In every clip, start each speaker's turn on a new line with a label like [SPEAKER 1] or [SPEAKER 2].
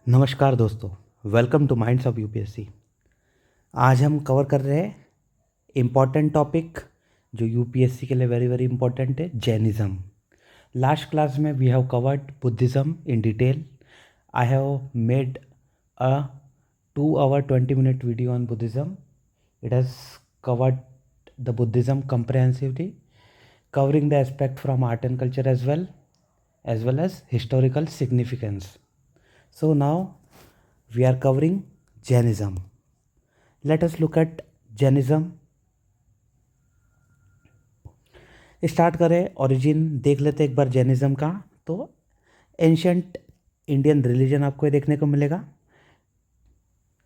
[SPEAKER 1] नमस्कार दोस्तों, welcome two minds of UPSC. आज हम कवर कर रहे हैं इम्पॉर्टेंट टॉपिक जो यूपीएससी के लिए वेरी वेरी इंपॉर्टेंट है, जैनिज़्म। लास्ट क्लास में we have covered Buddhism in detail. I have made a 2 hour 20 minute video on Buddhism. It has covered the Buddhism comprehensively, covering the aspect from art and culture as well as historical significance. So now we are covering Jainism. Let us look at Jainism. Start करें, origin देख लेते एक बार Jainism का। तो ancient Indian religion आपको ये देखने को मिलेगा।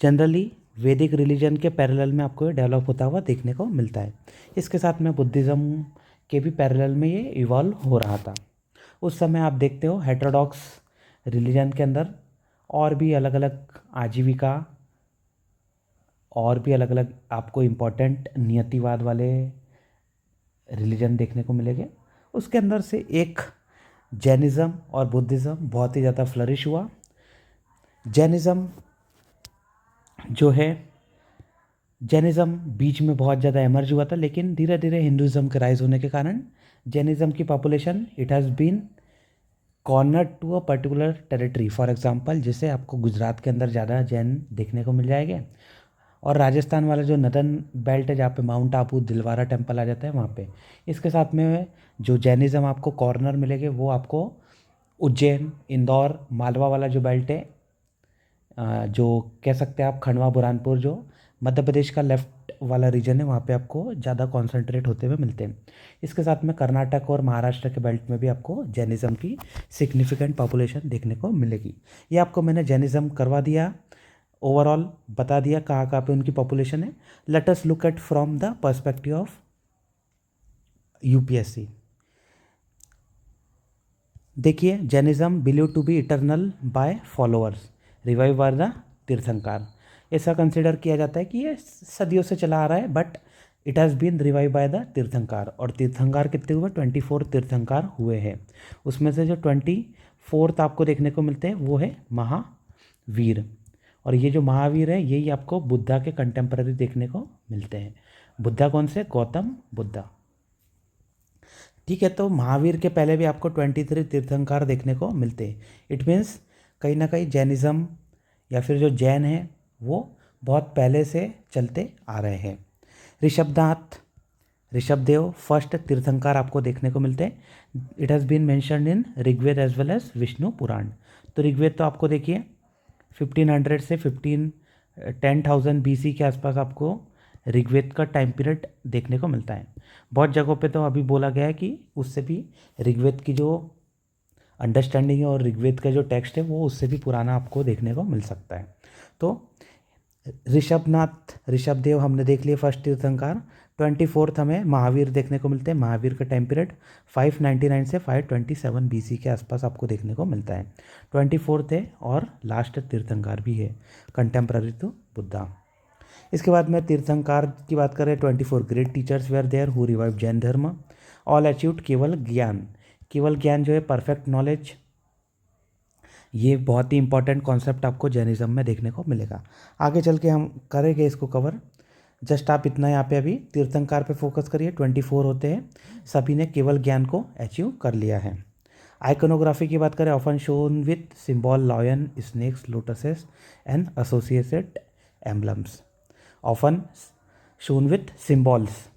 [SPEAKER 1] जनरली वैदिक रिलीजन के पैरेलल में आपको ये डेवलप होता हुआ देखने को मिलता है। इसके साथ में बुद्धिज़्म के भी पैरेलल में ये इवॉल्व हो रहा था। उस समय आप देखते हो हेटेरोडॉक्स रिलीजन के अंदर और भी अलग अलग आजीविका और भी अलग अलग आपको इम्पोर्टेंट नियतिवाद वाले रिलीजन देखने को मिलेंगे। उसके अंदर से एक जैनिज़्म और बुद्धिज़्म बहुत ही ज़्यादा फ्लरिश हुआ। जैनिज़्म जो है, जैनिज़्म बीच में बहुत ज़्यादा एमर्ज हुआ था, लेकिन धीरे धीरे हिंदुज़्म के राइज होने के कारण जैनिज़्म की population it has been corner to a particular territory. For example, जैसे आपको गुजरात के अंदर ज़्यादा जैन देखने को मिल जाएंगे, और राजस्थान वाला जो नदर्न बेल्ट है जहाँ पे माउंट आबू दिलवारा टेम्पल आ जाता है वहाँ पे। इसके साथ में जो जैनिज़्म आपको कॉर्नर मिलेंगे वो आपको उज्जैन, इंदौर, मालवा वाला जो बेल्ट है, जो कह सकते हैं आप खंडवा, बुरहानपुर, जो मध्य प्रदेश का लेफ्ट वाला रीजन है, वहाँ पे आपको ज़्यादा कॉन्सेंट्रेट होते हुए मिलते हैं। इसके साथ में कर्नाटक और महाराष्ट्र के बेल्ट में भी आपको जैनिज़्म की सिग्निफिकेंट पॉपुलेशन देखने को मिलेगी। ये आपको मैंने जैनिज़्म करवा दिया, ओवरऑल बता दिया कहाँ कहाँ पे उनकी पॉपुलेशन है। Let us look at from the perspective of UPSC. देखिए, Jainism believe to be eternal by followers, revive by the tirthankar. ऐसा कंसिडर किया जाता है कि ये सदियों से चला आ रहा है, but it has been revive by the Tirthankar. और तीर्थंकर कितने हुए? 24 तीर्थंकर हुए हैं। उसमें से जो 24th आपको देखने को मिलते हैं वो है महावीर। और ये जो महावीर है यही आपको बुद्धा के कंटेम्पररी देखने को मिलते हैं। बुद्धा कौन से? गौतम बुद्धा। ठीक है, तो महावीर के पहले भी आपको 23 तीर्थंकर देखने को मिलते हैं। इट मीन्स कहीं ना कहीं जैनिज़्म या फिर जो जैन है वो बहुत पहले से चलते आ रहे हैं। ऋषभनाथ, ऋषभदेव फर्स्ट तीर्थंकर आपको देखने को मिलते हैं। It has been mentioned in Rigveda as well as Vishnu Purana. तो ऋग्वेद तो आपको देखिए 1500 से 10,000 BC के आसपास आपको ऋग्वेद का टाइम पीरियड देखने को मिलता है। बहुत जगहों पे तो अभी बोला गया है कि उससे भी ऋग्वेद की जो अंडरस्टैंडिंग है और ऋग्वेद का जो टेक्स्ट है वो उससे भी पुराना आपको देखने को मिल सकता है। तो ऋषभनाथ, ऋषभदेव हमने देख लिए फर्स्ट तीर्थंकर। 24th हमें महावीर देखने को मिलते हैं। महावीर का टाइम पीरियड 599 से 527 BC के आसपास आपको देखने को मिलता है। 24th है और लास्ट तीर्थंकर भी है कंटेम्प्ररी टू बुद्धा। इसके बाद में तीर्थंकर की बात करें, 24 great teachers were there who revive Jain dharma. All achieved केवल ज्ञान। केवल ज्ञान जो है परफेक्ट नॉलेज, ये बहुत ही इंपॉर्टेंट कॉन्सेप्ट आपको जैनिज़्म में देखने को मिलेगा। आगे चल के हम करेंगे इसको कवर। जस्ट आप इतना यहाँ पे अभी तीर्थंकर पे फोकस करिए। 24 होते हैं, सभी ने केवल ज्ञान को अचीव कर लिया है। आइकोनोग्राफी की बात करें, often shown with symbol lion, snakes, lotuses and associated emblems. Often shown with symbols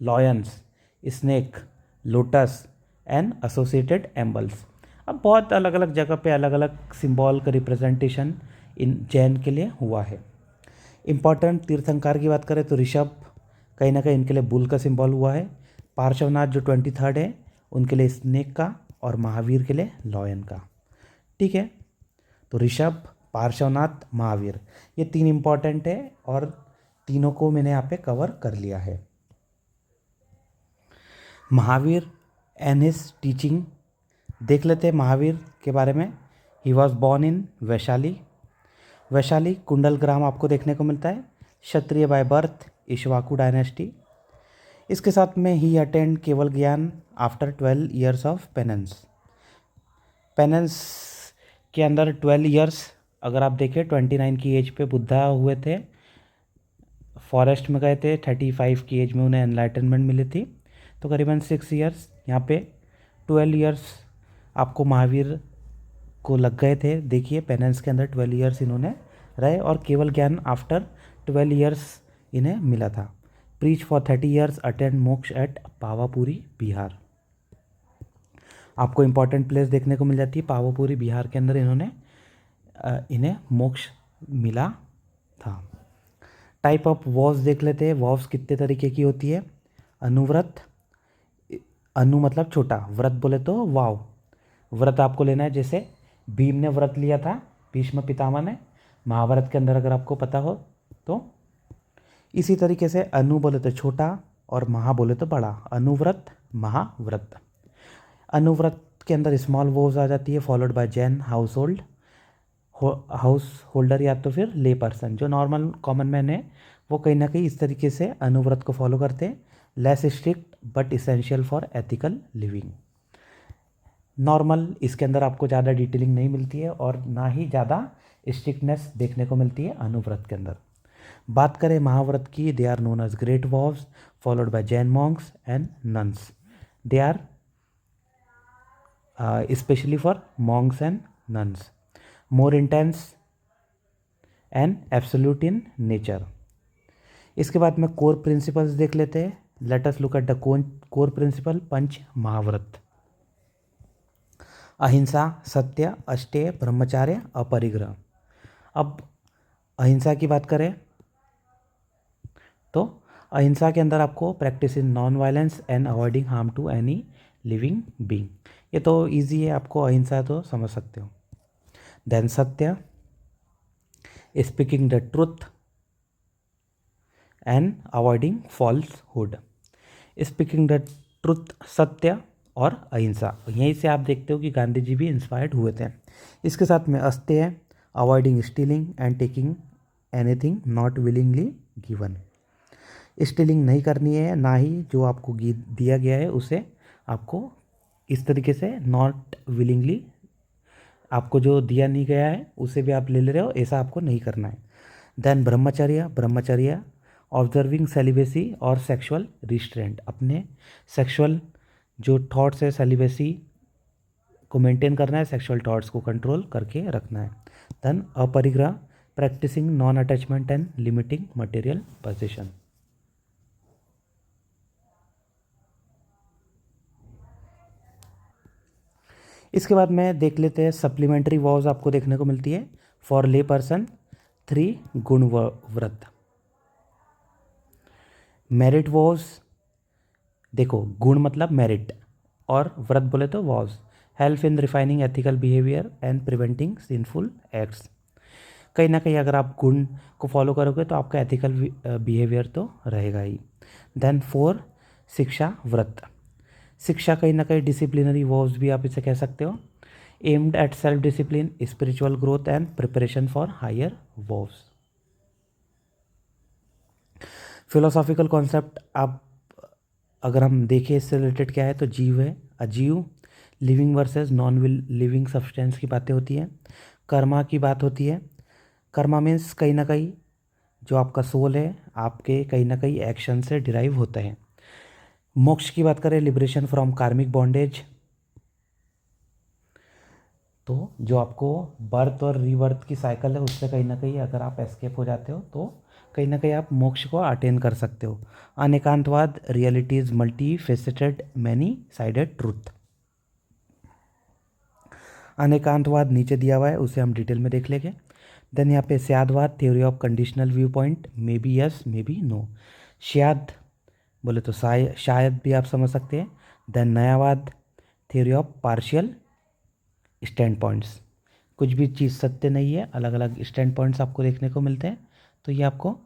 [SPEAKER 1] lions, snake, lotus and associated emblems. अब बहुत अलग अलग जगह पे अलग अलग सिंबल का रिप्रेजेंटेशन इन जैन के लिए हुआ है। इम्पॉर्टेंट तीर्थंकर की बात करें तो ऋषभ कहीं ना कहीं इनके लिए बुल का सिंबल हुआ है। पार्श्वनाथ जो 23rd है उनके लिए स्नेक का, और महावीर के लिए लॉयन का। ठीक है, तो ऋषभ, पार्श्वनाथ, महावीर, ये 3 इम्पॉर्टेंट है और तीनों को मैंने यहाँ पे कवर कर लिया है। महावीर एंड हिज टीचिंग देख लेते हैं महावीर के बारे में। He was born in Vaishali. Vaishali कुंडल ग्राम आपको देखने को मिलता है। क्षत्रिय बाय बर्थ, इक्ष्वाकु डायनेस्टी। इसके साथ में ही अटेंड केवल ज्ञान after 12 years of penance. Penance के अंदर 12 years अगर आप देखें 29 की एज पे बुद्धा हुए थे, फॉरेस्ट में गए थे, 35 की एज में उन्हें एनलाइटनमेंट मिली थी। तो करीबन 6 ईयर्स, यहाँ पे 12 ईयर्स आपको महावीर को लग गए थे। देखिए पेनेंस के अंदर 12 ईयर्स इन्होंने रहे और केवल ज्ञान आफ्टर 12 ईयर्स इन्हें मिला था। प्रीच फॉर 30 ईयर्स, अटेंड मोक्ष एट पावापुरी बिहार। आपको इम्पॉर्टेंट प्लेस देखने को मिल जाती है। पावापुरी बिहार के अंदर इन्हें मोक्ष मिला था। टाइप ऑफ वॉव्स देख लेते हैं। वॉव्स कितने तरीके की होती है? अनुव्रत, अनु मतलब छोटा, व्रत बोले तो वाव। व्रत आपको लेना है, जैसे भीम ने व्रत लिया था, भीष्म पितामह ने, महाभारत के अंदर अगर आपको पता हो तो। इसी तरीके से अनु बोले तो छोटा और महा बोले तो बड़ा। अनुव्रत, महाव्रत। अनुव्रत के अंदर स्मॉल वोव्स आ जाती है, followed by Jain house hold, house holder या तो फिर ले पर्सन। जो नॉर्मल कॉमन मैन है वो कहीं ना कहीं इस तरीके से अनुव्रत को फॉलो करते हैं। Less strict but essential for ethical living. Normal, इसके अंदर आपको ज़्यादा डिटेलिंग नहीं मिलती है और ना ही ज़्यादा स्ट्रिक्टनेस देखने को मिलती है अनुव्रत के अंदर। बात करें महाव्रत की, they are known as great vows followed by Jain monks and nuns. They are specially for monks and nuns, more intense and absolute in nature. इसके बाद में कोर प्रिंसिपल्स देख लेते हैं। Let us look at the core principle panch mahavrata. Ahimsa, satya, अष्टेय, ब्रह्मचार्य, अपरिग्रह। अब अहिंसा की बात करें तो अहिंसा के अंदर आपको practice in non violence and avoiding harm to any living being. ये तो इजी है, आपको अहिंसा तो समझ सकते हो। देन सत्य, speaking the truth and avoiding falsehood. Speaking the truth, सत्य और अहिंसा, यहीं से आप देखते हो कि गांधी जी भी इंस्पायर्ड हुए थे। इसके साथ में asteya, avoiding stealing and taking anything not willingly given. Stealing नहीं करनी है, ना ही जो आपको दिया गया है उसे आपको इस तरीके से नॉट विलिंगली, आपको जो दिया नहीं गया है उसे भी आप ले ले रहे हो, ऐसा आपको नहीं करना है। देन ब्रह्मचर्य, ब्रह्मचर्य ऑब्जर्विंग सेलिबेसी और सेक्सुअल रिस्ट्रेंट, अपने सेक्सुअल जो थॉट्स है सेलिबेसी को मेंटेन करना है, सेक्सुअल थॉट्स को कंट्रोल करके रखना है। Then aparigraha, practising non attachment and limiting material position. इसके बाद में देख लेते हैं सप्लीमेंट्री वॉव्स आपको देखने को मिलती है। फॉर ले पर्सन 3 गुण व्रत। मेरिट वॉव्स, देखो गुण मतलब मेरिट और व्रत बोले तो vows. Help in refining ethical behaviour and preventing sinful acts. कहीं ना कहीं अगर आप गुण को फॉलो करोगे तो आपका एथिकल बिहेवियर तो रहेगा ही। देन 4 शिक्षा व्रत। शिक्षा कहीं ना कहीं डिसिप्लिनरी वॉव्स भी आप इसे कह सकते हो। Aimed at self discipline, spiritual growth and preparation for higher vows. Philosophical concept आप अगर हम देखें इससे रिलेटेड क्या है तो जीव है, अजीव, living versus non living substance की बातें होती है। कर्मा की बात होती है। कर्मा मीन्स कहीं ना कहीं जो आपका सोल है आपके कहीं ना कहीं एक्शन से डिराइव होता है। मोक्ष की बात करें, लिबरेशन फ्रॉम कार्मिक बॉन्डेज, तो जो आपको बर्थ और रीबर्थ की साइकिल है उससे कहीं ना कहीं अगर आप एस्केप हो जाते हो तो कहीं ना कहीं आप मोक्ष को अटेन कर सकते हो। Anekantavada, reality is multi faceted many sided truth. अनेकांतवाद नीचे दिया हुआ है, उसे हम डिटेल में देख लेंगे। देन यहाँ पे syadvada, theory of conditional view point, may be yes may be no. शायद बोले तो शायद भी आप समझ सकते हैं। Then nayavada, theory of partial stand points, कुछ भी चीज़ सत्य नहीं है, अलग अलग स्टैंड पॉइंट्स आपको देखने को मिलते हैं, तो ये आपको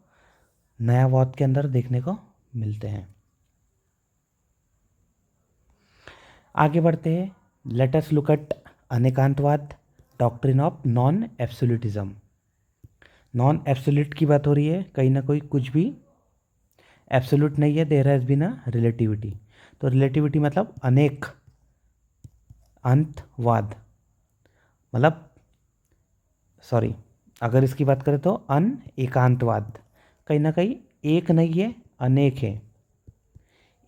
[SPEAKER 1] नयावाद के अंदर देखने को मिलते हैं। आगे बढ़ते हैं, let us look at anekantavada, doctrine of non absolutism. Non absolute की बात हो रही है, कहीं ना कोई कुछ भी एब्सोल्यूट नहीं है, there has been a relativity. तो रिलेटिविटी मतलब अनेक, अंतवाद मतलब सॉरी, अगर इसकी बात करें तो एकांतवाद, कहीं ना कहीं एक नहीं है, अनेक है।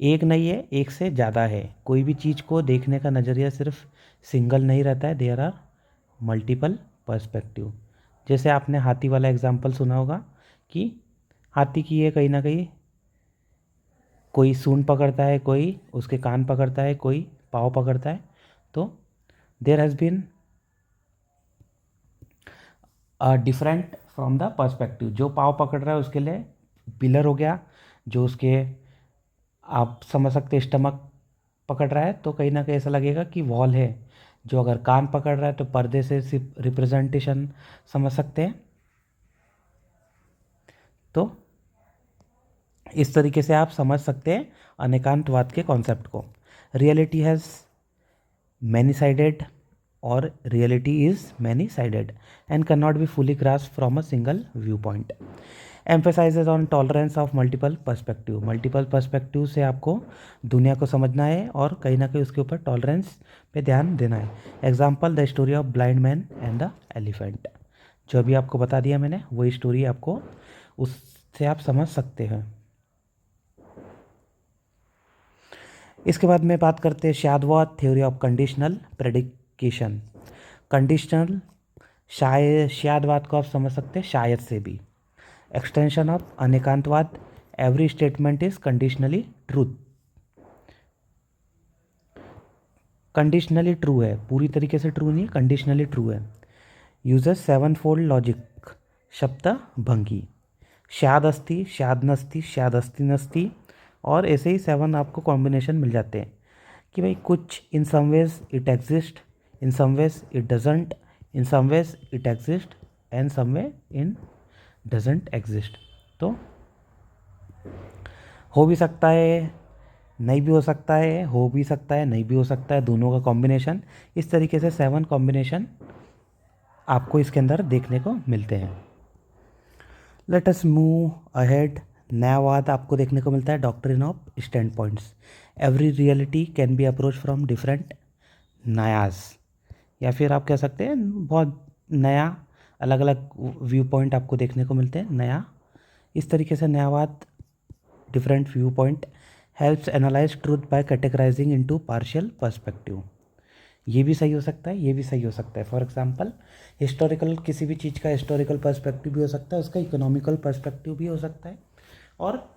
[SPEAKER 1] एक नहीं है, एक से ज़्यादा है। कोई भी चीज़ को देखने का नज़रिया सिर्फ सिंगल नहीं रहता है, देयर आर मल्टीपल पर्सपेक्टिव। जैसे आपने हाथी वाला एग्जांपल सुना होगा कि हाथी की ये कहीं ना कहीं कोई सूंड पकड़ता है, कोई उसके कान पकड़ता है, कोई पाँव पकड़ता है। तो there has been different from the perspective. जो पाँव पकड़ रहा है उसके लिए पिलर हो गया, जो उसके आप समझ सकते स्टमक पकड़ रहा है तो कहीं ना कहीं ऐसा लगेगा कि वॉल है। जो अगर कान पकड़ रहा है तो पर्दे से रिप्रेजेंटेशन समझ सकते हैं। तो इस तरीके से आप समझ सकते हैं अनेकांतवाद के कॉन्सेप्ट को। रियलिटी हैज़ मैनी साइडेड और reality is many sided and can not be fully grasp from a single view point. Emphasises on tolerance of multiple perspective. Multiple perspective से आपको दुनिया को समझना है और कहीं ना कहीं उसके ऊपर टॉलरेंस पे ध्यान देना है। Example the story of blind man and the elephant. जो अभी आपको बता दिया मैंने वही स्टोरी आपको उससे आप समझ सकते हैं। इसके बाद में बात करते हैं shadvada theory of conditional predication. Conditional शायदवाद को आप समझ सकते हैं शायद से भी। Extension of anekantavada, every statement is conditionally truth. Conditionally true है, पूरी तरीके से ट्रू नहीं, कंडीशनली ट्रू है। यूजेस सेवन फोल्ड लॉजिक, शब्द भंगी, शायद अस्ति, शायद नस्ति, शायद अस्ति नस्ति, और ऐसे ही 7 आपको कॉम्बिनेशन मिल जाते हैं कि भाई कुछ in some ways it exist, in some ways it doesn't, in some ways it exist and some way in doesn't exist. तो हो भी सकता है, नहीं भी हो सकता है, हो भी सकता है, नहीं भी हो सकता है, दोनों का कॉम्बिनेशन। इस तरीके से 7 कॉम्बिनेशन आपको इसके अंदर देखने को मिलते हैं। Let us move ahead. न्यायवाद आपको देखने को मिलता है doctrine of stand points. Every reality can be approach from different न्यायास, या फिर आप कह सकते हैं बहुत नया अलग अलग व्यू पॉइंट आपको देखने को मिलते हैं नया। इस तरीके से nyayavada different view point helps analyse truth by categorising into partial perspective. ये भी सही हो सकता है, ये भी सही हो सकता है। फॉर एग्जांपल हिस्टोरिकल, किसी भी चीज़ का हिस्टोरिकल पर्सपेक्टिव भी हो सकता है, उसका इकोनॉमिकल पर्सपेक्टिव भी हो सकता है, और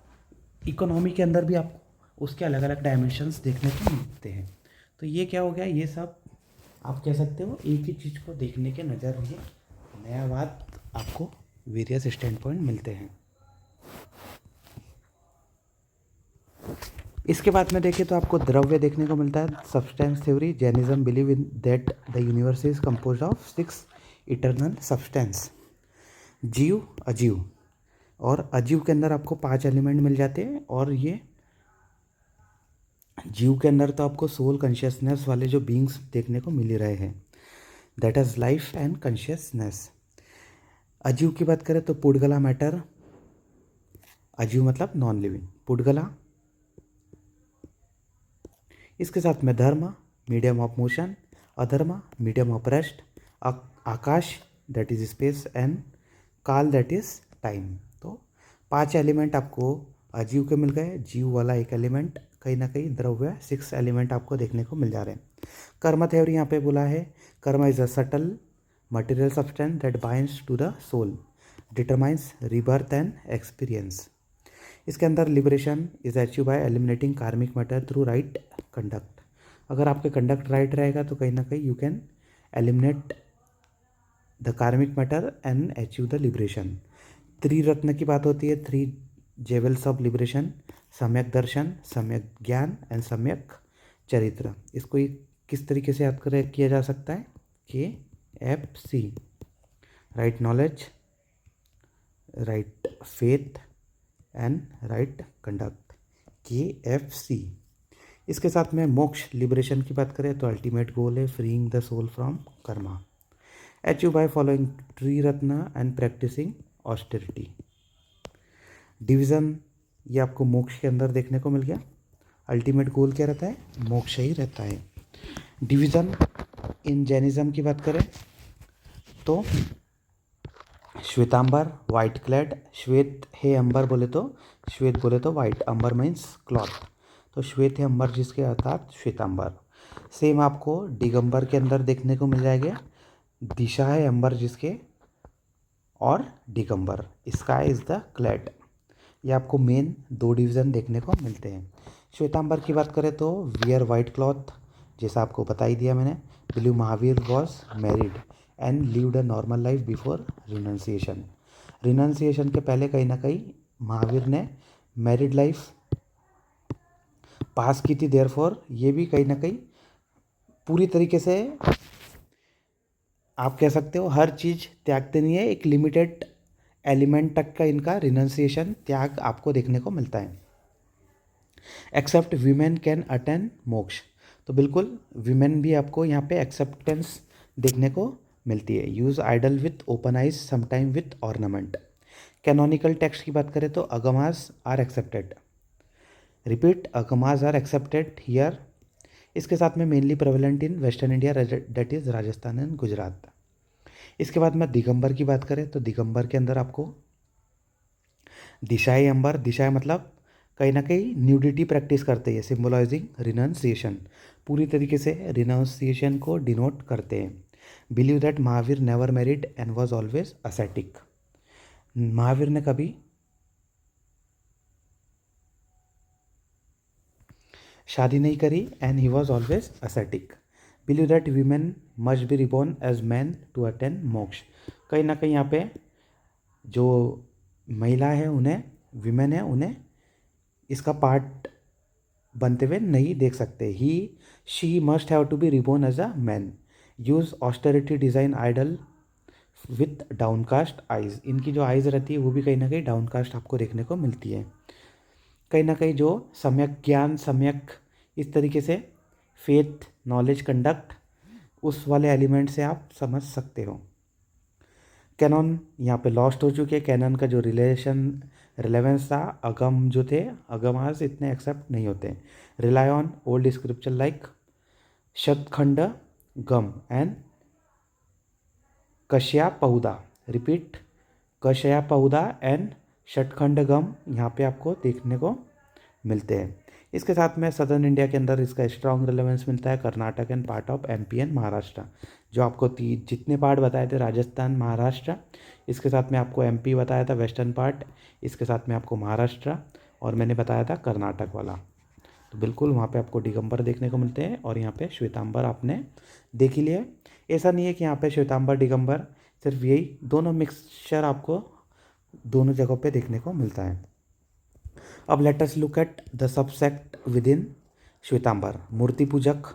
[SPEAKER 1] इकोनॉमी के अंदर भी आपको उसके अलग अलग डायमेंशंस देखने को मिलते हैं। तो ये क्या हो गया, ये सब आप कह सकते हो एक ही चीज़ को देखने के नज़रिए न्यायवाद आपको वेरियस स्टैंड पॉइंट मिलते हैं। इसके बाद में देखें तो आपको द्रव्य देखने को मिलता है substance theory. Jainism believe in that the universe is composed of 6 eternal substance, जीव, अजीव, और अजीव के अंदर आपको 5 एलिमेंट मिल जाते हैं, और ये जीव के अंदर तो आपको सोल कॉन्शियसनेस वाले जो बींग्स देखने को मिल ही रहे हैं, that is life and consciousness. अजीव की बात करें तो पुडगला मैटर, अजीव मतलब नॉन लिविंग, पुडगला। इसके साथ में धर्म, मीडियम ऑफ मोशन, अधर्म, medium of rest, Akash that is space, and काल दैट इज टाइम। तो 5 एलिमेंट आपको अजीव के मिल गए, जीव वाला एक एलिमेंट, कहीं ना कहीं द्रव्य 6 एलिमेंट आपको देखने को मिल जा रहे हैं। कर्म थ्योरी यहाँ पे बोला है karma is a subtle material substance that binds to the soul, determines rebirth and experience. इसके अंदर liberation is achieve by eliminating karmic matter through right conduct. अगर आपके कंडक्ट राइट रहेगा तो कहीं ना कहीं you can eliminate the karmic matter and achieve the liberation. त्रिरत्न की बात होती है, 3 जेवल्स ऑफ लिबरेशन, सम्यक दर्शन, सम्यक ज्ञान एंड सम्यक चरित्र। इसको किस तरीके से याद किया जा सकता है, KFC, right knowledge, right faith and right conduct, KFC। इसके साथ में मोक्ष लिबरेशन की बात करें तो अल्टीमेट गोल है freeing the soul from karma, achieve by following triratna and practising austerity. Division ये आपको मोक्ष के अंदर देखने को मिल गया। अल्टीमेट गोल क्या रहता है, मोक्ष ही रहता है। डिवीज़न इन जैनिज्म की बात करें तो श्वेतांबर वाइट क्लैड, श्वेत है अंबर बोले तो, श्वेत बोले तो वाइट, अंबर मीन्स क्लॉथ, तो श्वेत है अंबर जिसके अर्थात श्वेतांबर। सेम आपको दिगंबर के अंदर देखने को मिल जाएगा, दिशा है अंबर जिसके, और Digambar, sky is the clad. ये आपको मेन दो डिवीज़न देखने को मिलते हैं। श्वेतांबर की बात करें तो वियर वाइट क्लॉथ, जैसा आपको बता ही दिया मैंने। Believe Mahavir was married and lived a normal life before renunciation. Renunciation के पहले कहीं ना कहीं महावीर ने मैरिड लाइफ पास की थी, देयरफॉर ये भी कहीं ना कहीं पूरी तरीके से आप कह सकते हो हर चीज़ त्यागते नहीं है, एक लिमिटेड एलिमेंट तक का इनका रिनंसिएशन त्याग आपको देखने को मिलता है। एक्सेप्ट वीमेन कैन अटेन मोक्ष, तो बिल्कुल वीमेन भी आपको यहाँ पे एक्सेप्टेंस देखने को मिलती है। Use idol with open eyes sometime with ornament. Canonical text की बात करें तो Agamas are accepted, repeat Agamas are accepted here. इसके साथ में mainly prevalent in western India, that is Rajasthan and Gujarat. इसके बाद में दिगंबर की बात करें तो दिगंबर के अंदर आपको दिशाएं अंबर, दिशाएं मतलब कहीं ना कहीं न्यूडिटी प्रैक्टिस करते हैं, सिम्बोलाइजिंग रिनाउंसिएशन, पूरी तरीके से रिनाउंसिएशन को डिनोट करते हैं। Believe that Mahavir never married and was always ascetic, Mahavir ने कभी शादी नहीं करी and he was always ascetic. Believe that women must be reborn as man to attain moksha, कहीं ना कहीं यहाँ पे जो महिला है उन्हें, वीमेन है उन्हें इसका पार्ट बनते हुए नहीं देख सकते। He she must have to be reborn as a man. Use austerity design idol with downcast eyes, इनकी जो आइज़ रहती है वो भी कहीं ना कहीं डाउनकास्ट आपको देखने को मिलती है। कहीं ना कहीं जो सम्यक ज्ञान, सम्यक इस तरीके से फेथ, नॉलेज, कंडक्ट, उस वाले एलिमेंट से आप समझ सकते हो। कैनन यहाँ पे लॉस्ट हो चुके हैं, कैनन का जो रिलेवेंस था, अगम जो थे, अगमास इतने एक्सेप्ट नहीं होते। Rely on old scripture like Shatkhandagama and Kasaya Pahuda, repeat कश्या पौदा एंड षटखंड गम यहाँ पे आपको देखने को मिलते हैं। इसके साथ में सदर्न इंडिया के अंदर इसका स्ट्रॉन्ग रिलेवेंस मिलता है, Karnataka and part of MP and Maharashtra. जो आपको जितने पार्ट बताए थे, राजस्थान, महाराष्ट्र, इसके साथ में आपको एमपी बताया था वेस्टर्न पार्ट, इसके साथ में आपको महाराष्ट्र, और मैंने बताया था कर्नाटक वाला। तो बिल्कुल वहाँ पे आपको दिगंबर देखने को मिलते हैं, और यहाँ पे श्वेतांबर आपने देख ही लिया। ऐसा नहीं है कि यहाँ पे श्वेतांबर दिगंबर, सिर्फ यही दोनों मिक्सचर आपको दोनों जगहों पे देखने को मिलता है। अब let us look at the subsect within Shwetambar, Murtipujak.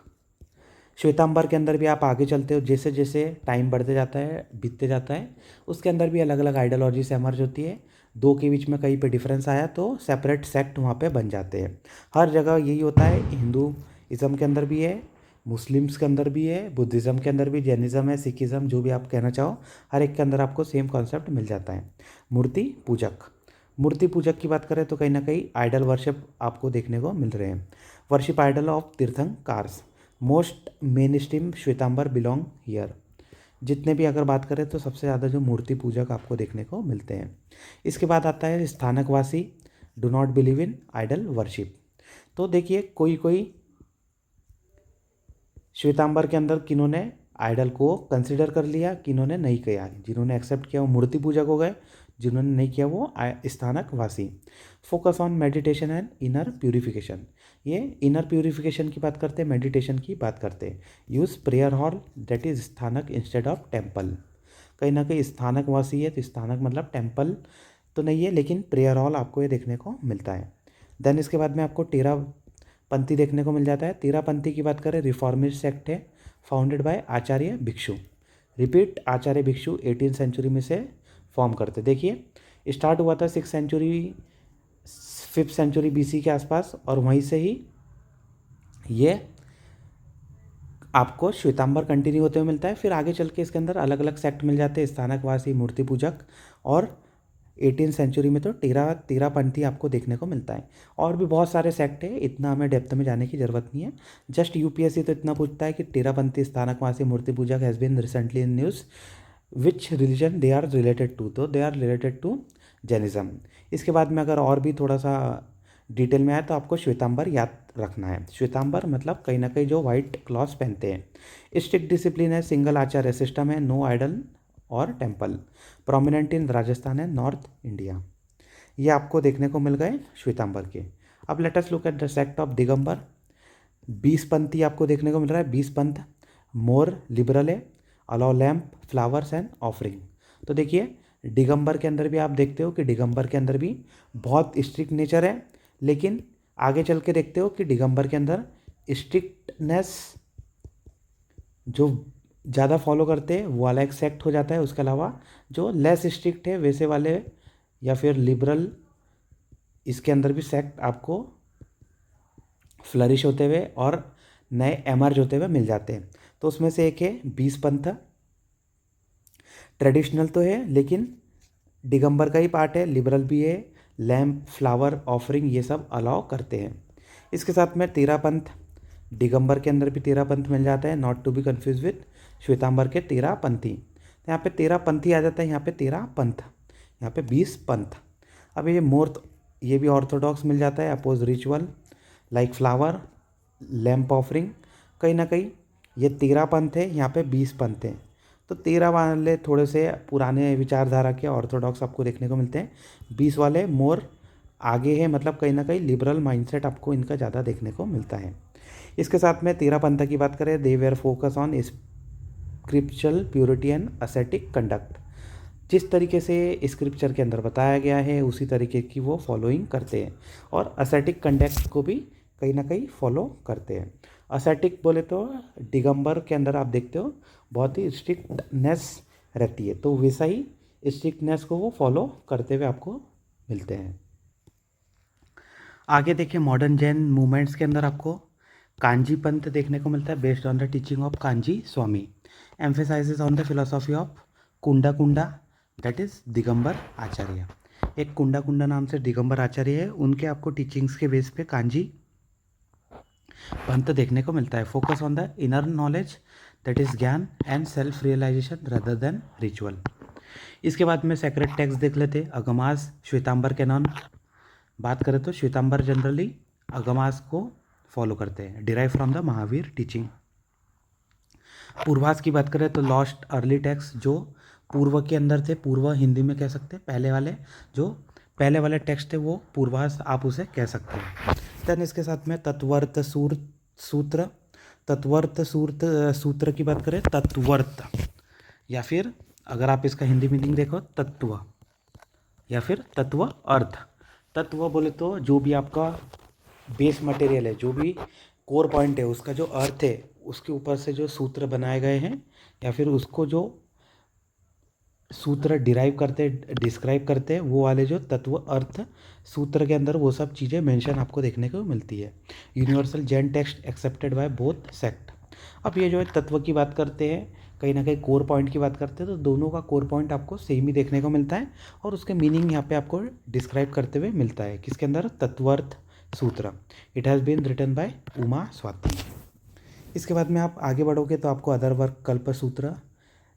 [SPEAKER 1] Shwetambar के अंदर भी आप आगे चलते हो, जैसे जैसे टाइम बढ़ते जाता है, बीतते जाता है, उसके अंदर भी अलग अलग आइडियोलॉजी से एमर्ज होती है। दो के बीच में कहीं पे डिफरेंस आया तो सेपरेट सेक्ट वहाँ पे बन जाते हैं। हर जगह यही होता है, हिंदुइज़्म के अंदर भी है, मुस्लिम्स के अंदर भी है, बुद्धिज़्म के अंदर भी, जैनिज़्म है, सिखिज़्म, जो भी आप कहना चाहो, हर एक के अंदर आपको सेम कॉन्सेप्ट मिल जाता है। मूर्ति पूजक, मूर्ति पूजक की बात करें तो कहीं ना कहीं आइडल वर्शिप आपको देखने को मिल रहे हैं। Worship idol of tirthankars, most mainstream Shwetambar belong here. जितने भी अगर बात करें तो सबसे ज़्यादा जो मूर्ति पूजक आपको देखने को मिलते हैं। इसके बाद आता है Sthanakvasi, do not believe in idol worship. तो देखिए कोई कोई श्वेतांबर के अंदर किन्होंने आइडल को कंसिडर कर लिया, किन्होंने नहीं किया। जिन्होंने एक्सेप्ट किया वो मूर्ति पूजक हो गए, जिन्होंने नहीं किया वो Sthanakvasi. Focus on meditation and inner purification, ये इनर प्यूरिफिकेशन की बात करते हैं, मेडिटेशन की बात करते हैं। Use prayer hall, that is स्थानक इंस्टेड ऑफ टेम्पल। कहीं ना कहीं स्थानकवासी है तो स्थानक मतलब टेम्पल तो नहीं है, लेकिन प्रेयर हॉल आपको ये देखने को मिलता है। देन इसके बाद में आपको तेरह पंथी देखने को मिल जाता है। तेरह पंथी की बात करें, रिफॉर्मिस्ट सेक्ट है, फाउंडेड बाय आचार्य भिक्षु। रिपीट आचार्य भिक्षु 18th सेंचुरी में से फॉर्म करते। देखिए स्टार्ट हुआ था 5th सेंचुरी बीसी के आसपास, और वहीं से ही ये आपको श्वेतांबर कंटिन्यू होते हुए मिलता है। फिर आगे चल के इसके अंदर अलग अलग सेक्ट मिल जाते हैं, स्थानकवासी, मूर्ति पूजक, और 18th सेंचुरी में तो तेरह पंथी आपको देखने को मिलता है। और भी बहुत सारे सेक्ट है, इतना हमें डेप्थ में जाने की जरूरत नहीं है। जस्ट यूपीएससी तो इतना पूछता है कि तेरह पंथी, Sthanakvasi, Murti Pujak has been recently in news which religion they are related to, तो they are related to Jainism. इसके बाद में अगर और भी थोड़ा सा डिटेल में आए तो आपको श्वेतांबर याद रखना है। श्वेतांबर मतलब कहीं ना कहीं जो वाइट क्लॉथ्स पहनते हैं। स्ट्रिक्ट डिसिप्लिन है, सिंगल आचार्य सिस्टम है, नो आइडल और टेम्पल, प्रोमिनेंट इन राजस्थान है, नॉर्थ इंडिया। ये आपको देखने को मिल गए श्वेतांबर के। अब let us look at the sect of Digambar. 20 पंथी आपको देखने को मिल रहा है। 20 पंथ मोर लिबरल है, allow lamp flowers and offering. तो देखिए दिगंबर के अंदर भी आप देखते हो कि दिगंबर के अंदर भी बहुत स्ट्रिक्ट नेचर है, लेकिन आगे चल के देखते हो कि दिगंबर के अंदर स्ट्रिक्टनेस जो ज़्यादा फॉलो करते हैं वो वाला एक सेक्ट हो जाता है। उसके अलावा जो लेस स्ट्रिक्ट है वैसे वाले या फिर लिबरल, इसके अंदर भी सेक्ट आपको फ्लरिश होते हुए और नए एमर्ज होते हुए मिल जाते हैं। तो उसमें से एक है 20 पंथ। ट्रेडिशनल तो है लेकिन दिगंबर का ही पार्ट है, लिबरल भी है, लैम्प फ्लावर ऑफरिंग ये सब अलाउ करते हैं। इसके साथ में 13 पंथ, दिगंबर के अंदर भी 13 पंथ मिल जाता है, not to be confuse with Shwetambar के 13 पंथी। तो यहाँ पे 13 पंथी आ जाता है, यहाँ पे 13 पंथ, यहाँ पे 20 पंथ। अब ये ये भी ऑर्थोडॉक्स मिल जाता है, oppose ritual like flower lamp offering. कहीं ना कहीं ये 13 पंथ है, यहाँ पे 20 पंथ हैं। तो 13 वाले थोड़े से पुराने विचारधारा के ऑर्थोडॉक्स आपको देखने को मिलते हैं, 20 वाले मोर आगे है, मतलब कहीं ना कहीं लिबरल माइंडसेट आपको इनका ज़्यादा देखने को मिलता है। इसके साथ में 13 पंथ की बात करें, they were focus on scriptural purity and ascetic conduct. जिस तरीके से स्क्रिप्चर के अंदर बताया गया है उसी तरीके की वो फॉलोइंग करते हैं और असेटिक कंडक्ट को भी कहीं ना कहीं फॉलो करते हैं। असेटिक बोले तो दिगंबर के अंदर आप देखते हो बहुत ही स्ट्रिक्टनेस रहती है, तो वैसा ही स्ट्रिक्टनेस को वो फॉलो करते हुए आपको मिलते हैं। आगे देखिए मॉडर्न जैन मूवमेंट्स के अंदर आपको कांजी पंथ देखने को मिलता है, based on the teaching of Kanji Swami, emphasises on the philosophy of Kunda Kunda, that is Digambar Acharya. एक कुंडा कुंडा नाम से दिगंबर आचार्य है, उनके आपको टीचिंग्स के बेस पे कांजी पंथ देखने को मिलता है। Focus on the inner knowledge, that is gyan and self realisation rather than ritual. इसके बाद में सेक्रेट टेक्स्ट देख लेते, अगमास श्वेतांबर कैनॉन। बात करें तो श्वेतांबर जनरली अगमास को फॉलो करते हैं, derive from the Mahavir teaching. पूर्वास की बात करें तो लॉस्ट अर्ली टेक्स्ट जो पूर्व के अंदर थे, पूर्व हिंदी में कह सकते हैं, पहले वाले टेक्स्ट थे वो पूर्वास आप उसे कह सकते हैं। देन इसके साथ में तत्वर्थ सूत्र, तत्वर्थ सूत्र की बात करें, तत्वर्थ या फिर अगर आप इसका हिंदी मीनिंग देखो तत्व या फिर तत्व अर्थ। तत्व बोले तो जो भी आपका बेस मटेरियल है, जो भी कोर पॉइंट है, उसका जो अर्थ है, उसके ऊपर से जो सूत्र बनाए गए हैं या फिर उसको जो सूत्र डिराइव करते डिस्क्राइब करते हैं, वो वाले जो तत्व अर्थ सूत्र के अंदर वो सब चीज़ें मेंशन आपको देखने को मिलती है। Universal Jain text accepted by both sect. अब ये जो है तत्व की बात करते हैं, कहीं ना कहीं कोर पॉइंट की बात करते हैं, तो दोनों का कोर पॉइंट आपको सेम ही देखने को मिलता है और उसके मीनिंग यहाँ पे आपको डिस्क्राइब करते हुए मिलता है। किसके अंदर? Tattvartha Sutra. It has been written by Uma Swati. इसके बाद में आप आगे बढ़ोगे तो आपको अदर वर्क कल्प सूत्र,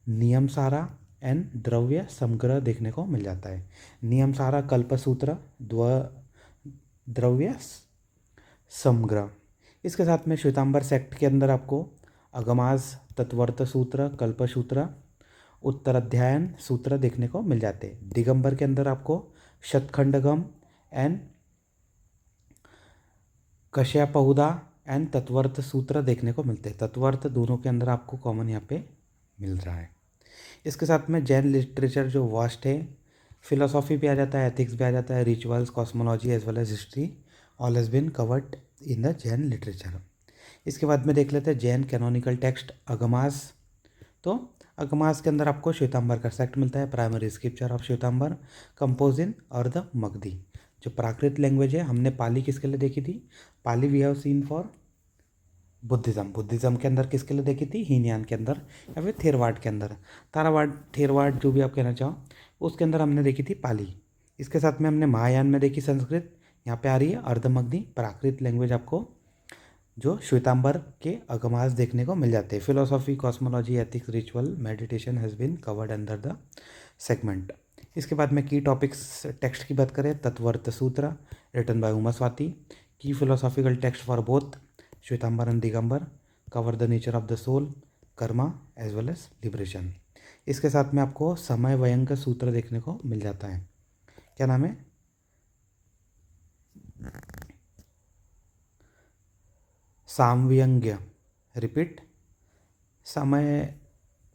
[SPEAKER 1] नियम सारा एंड द्रव्य समग्र देखने को मिल जाता है। नियम सारा, कल्प सूत्र, द्रव्य समग्र। इसके साथ में श्वेतांबर सेक्ट के अंदर आपको अगमास, तत्वर्थ सूत्र, कल्प सूत्र, उत्तराध्यायन सूत्र देखने को मिल जाते हैं। दिगंबर के अंदर आपको शतखंडगम एंड कश्यपहुदा एंड तत्वर्थ सूत्र देखने को मिलते हैं। तत्वर्थ दोनों के अंदर आपको कॉमन यहाँ पे मिल रहा है। इसके साथ में जैन लिटरेचर जो वास्ट है, फिलोसॉफी भी आ जाता है, एथिक्स भी आ जाता है, rituals, cosmology as well as history, all has been covered in the Jain literature. इसके बाद में देख लेते हैं जैन कैनोनिकल टेक्स्ट अगमास। तो अगमास के अंदर आपको श्वेतांबर का सेक्ट मिलता है, primary scripture of Shwetambar, compose in Ardha Magadhi. जो प्राकृत लैंग्वेज है, हमने पाली किसके लिए देखी थी? Pali we have seen for Buddhism के अंदर किसके लिए देखी थी? हीनयान के अंदर या फिर थेरवाड के अंदर, तारावाड थेरवाड जो भी आप कहना चाहो, उसके अंदर हमने देखी थी पाली। इसके साथ में हमने महायान में देखी संस्कृत, यहाँ पे आ रही है अर्धमगधी। प्राकृत लैंग्वेज आपको जो श्वेतांबर के अगमास देखने को मिल जाते हैं। Philosophy, cosmology, ethics, ritual, meditation has been covered under the segment. इसके बाद में की टॉपिक्स टेक्स्ट की बात करें, तत्वर्थ सूत्र written by Uma Swati. Key philosophical text for both Shvetambar and Digambar, cover the nature of the soul, karma as well as liberation. इसके साथ में आपको समय व्यंग सूत्र देखने को मिल जाता है। क्या नाम है? सामव्यंग्य, रिपीट, समय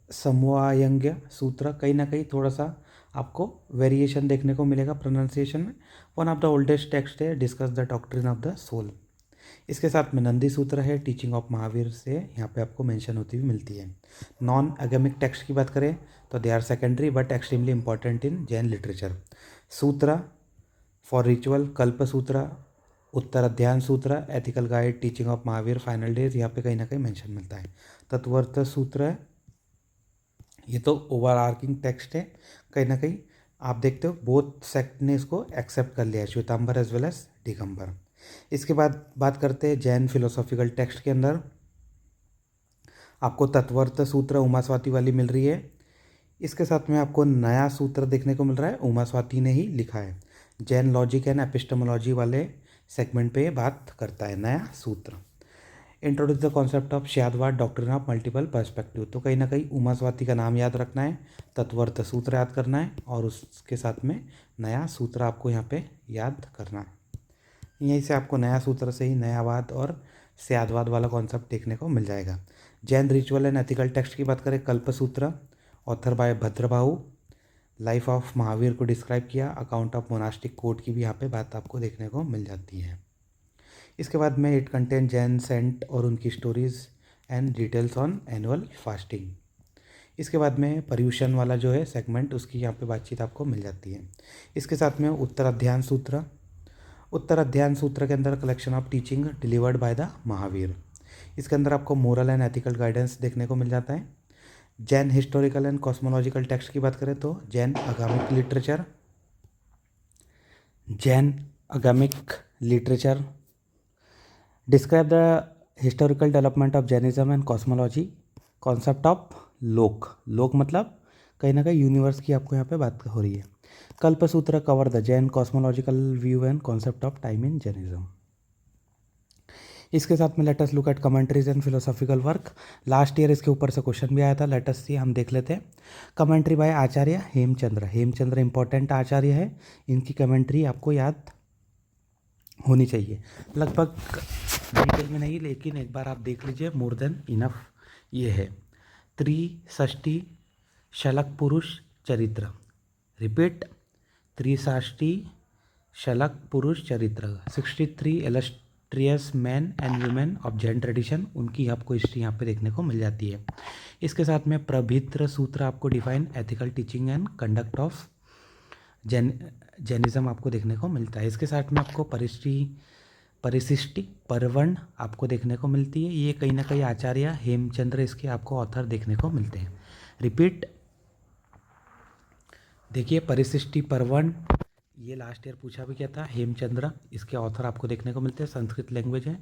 [SPEAKER 1] समवायंग्य सूत्र। कहीं ना कहीं थोड़ा सा आपको वेरिएशन देखने को मिलेगा प्रोनाउंसिएशन में। One of the oldest text है discuss the doctrine of the soul. इसके साथ में नंदी सूत्र है, टीचिंग ऑफ महावीर से यहाँ पे आपको मेंशन होती हुई मिलती है। नॉन एगेमिक टेक्स्ट की बात करें तो they are secondary but extremely important in Jain literature. Sutra for ritual, Kalpa Sutra, Uttaradhyayana Sutra, ethical guide, teaching of Mahavir, final days, यहाँ पे कहीं ना कहीं मेंशन मिलता है। तत्वर्थ सूत्र है, ये तो ओवर आर्किंग टेक्स्ट है। कहीं ना कहीं आप देखते हो बोथ सेक्ट ने इसको एक्सेप्ट कर लिया है, Shvetambar as well as Digambar. इसके बाद बात करते हैं जैन फिलोसॉफिकल टेक्स्ट के अंदर आपको तत्वर्थ सूत्र उमा स्वाति वाली मिल रही है। इसके साथ में आपको नया सूत्र देखने को मिल रहा है, उमा स्वाति ने ही लिखा है। जैन लॉजिक एंड एपिस्टेमोलॉजी वाले सेगमेंट पे बात करता है Naya Sutra. Introduce the concept of shadvada, doctrine of multiple perspective. तो कहीं ना कहीं उमा स्वाति का नाम याद रखना है, तत्वर्थ सूत्र याद करना है और उसके साथ में नया सूत्र आपको यहाँ पे याद करना है। यहीं से आपको नया सूत्र से ही नयावाद और स्यादवाद वाला कॉन्सेप्ट देखने को मिल जाएगा। Jain ritual and ethical text की बात करें, कल्प सूत्र, author bye Bhadrabahu, life of Mahavir को डिस्क्राइब किया। अकाउंट ऑफ मोनास्टिक कोड की भी यहाँ पे बात आपको देखने को मिल जाती है। इसके बाद में इट कंटेन जैन सेंट और उनकी stories and details on annual fasting. इसके बाद में पर्यूषण वाला जो है सेगमेंट, उसकी यहाँ पे बातचीत आपको मिल जाती है। इसके साथ में उत्तर अध्यान सूत्र, उत्तर अध्यान सूत्र के अंदर collection of teaching delivered by the Mahavir. इसके अंदर आपको मोरल एंड एथिकल गाइडेंस देखने को मिल जाता है। Jain historical and cosmological text की बात करें तो Jain Agamic literature, Jain Agamic literature describe the historical development of Jainism and cosmology, concept of lok, लोक मतलब कहीं ना कहीं यूनिवर्स की आपको यहाँ पे बात हो रही है। Kalpasutra cover the Jain cosmological view and concept of time in Jainism. इसके साथ में let us look eight commentaries and philosophical work. Last year इसके ऊपर से क्वेश्चन भी आया था, लेट अस सी, हम देख लेते हैं। कमेंट्री बाय आचार्य हेमचंद्र, हेमचंद्र इंपॉर्टेंट आचार्य है, इनकी कमेंट्री आपको याद होनी चाहिए। लगभग डिटेल में नहीं, लेकिन एक बार आप देख लीजिए, मोर देन इनफ। ये है त्रिषष्टि शलक पुरुष चरित्र, रिपीट, त्रिषष्टि शलक पुरुष चरित्र, 63 illustrious man and women of Jain tradition, उनकी आपको हिस्ट्री यहाँ पे देखने को मिल जाती है। इसके साथ में प्रभित्र सूत्र आपको define ethical teaching and conduct of Jainism आपको देखने को मिलता है। इसके साथ में आपको परिशिष्टि पर्वण आपको देखने को मिलती है। ये कहीं ना कहीं आचार्य हेमचंद्र इसके आपको ऑथर देखने को मिलते हैं। रिपीट, देखिए परिशिष्टि पर्वण, ये लास्ट ईयर पूछा भी क्या था, हेमचंद्र इसके ऑथर आपको देखने को मिलते हैं। संस्कृत लैंग्वेज है।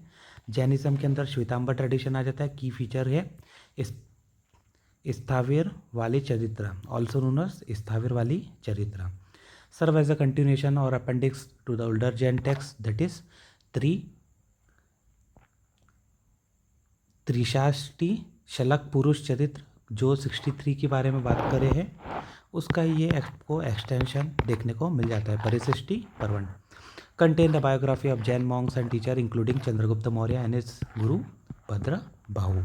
[SPEAKER 1] जैनिज्म के अंदर श्वेतांबर ट्रेडिशन आ जाता है। की फीचर है स्थाविर वाली चरित्र, also known as Sthaviravali Charitra. Serve as a continuation और appendix to the older Jain text, that is Trishashti Shalaka Purusha Charitra, जो 63 के बारे में बात करे हैं, उसका ये आपको एक्सटेंशन देखने को मिल जाता है। Parishishta Parvan contain the biography of Jain monks and teacher including Chandragupta Maurya and his guru Bhadrabahu.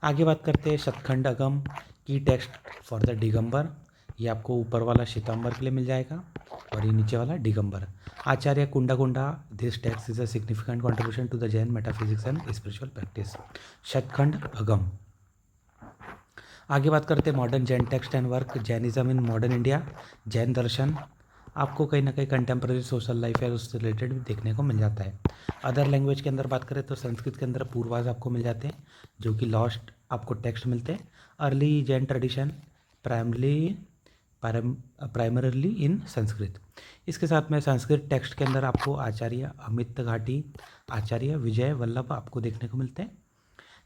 [SPEAKER 1] आगे बात करते हैं शतखंड अगम की टेक्स्ट फॉर द दिगंबर। ये आपको ऊपर वाला श्वेतांबर के लिए मिल जाएगा और ये नीचे वाला Digambar. Acharya Kunda, this text is a significant contribution to the Jain metaphysics and spiritual practice. Shatkhand Agam. आगे बात करते हैं modern Jain text and work, Jainism in modern India, Jain दर्शन आपको कहीं ना कहीं कंटेम्प्रेरी सोशल लाइफ है उससे रिलेटेड भी देखने को मिल जाता है। अदर लैंग्वेज के अंदर बात करें तो संस्कृत के अंदर पूर्वाज आपको मिल जाते हैं, जो कि लॉस्ट आपको टेक्स्ट मिलते हैं। Early Jain tradition primarily primarily in Sanskrit. इसके साथ में संस्कृत टेक्स्ट के अंदर आपको आचार्य अमित घाटी, आचार्य विजय वल्लभ आपको देखने को मिलते हैं।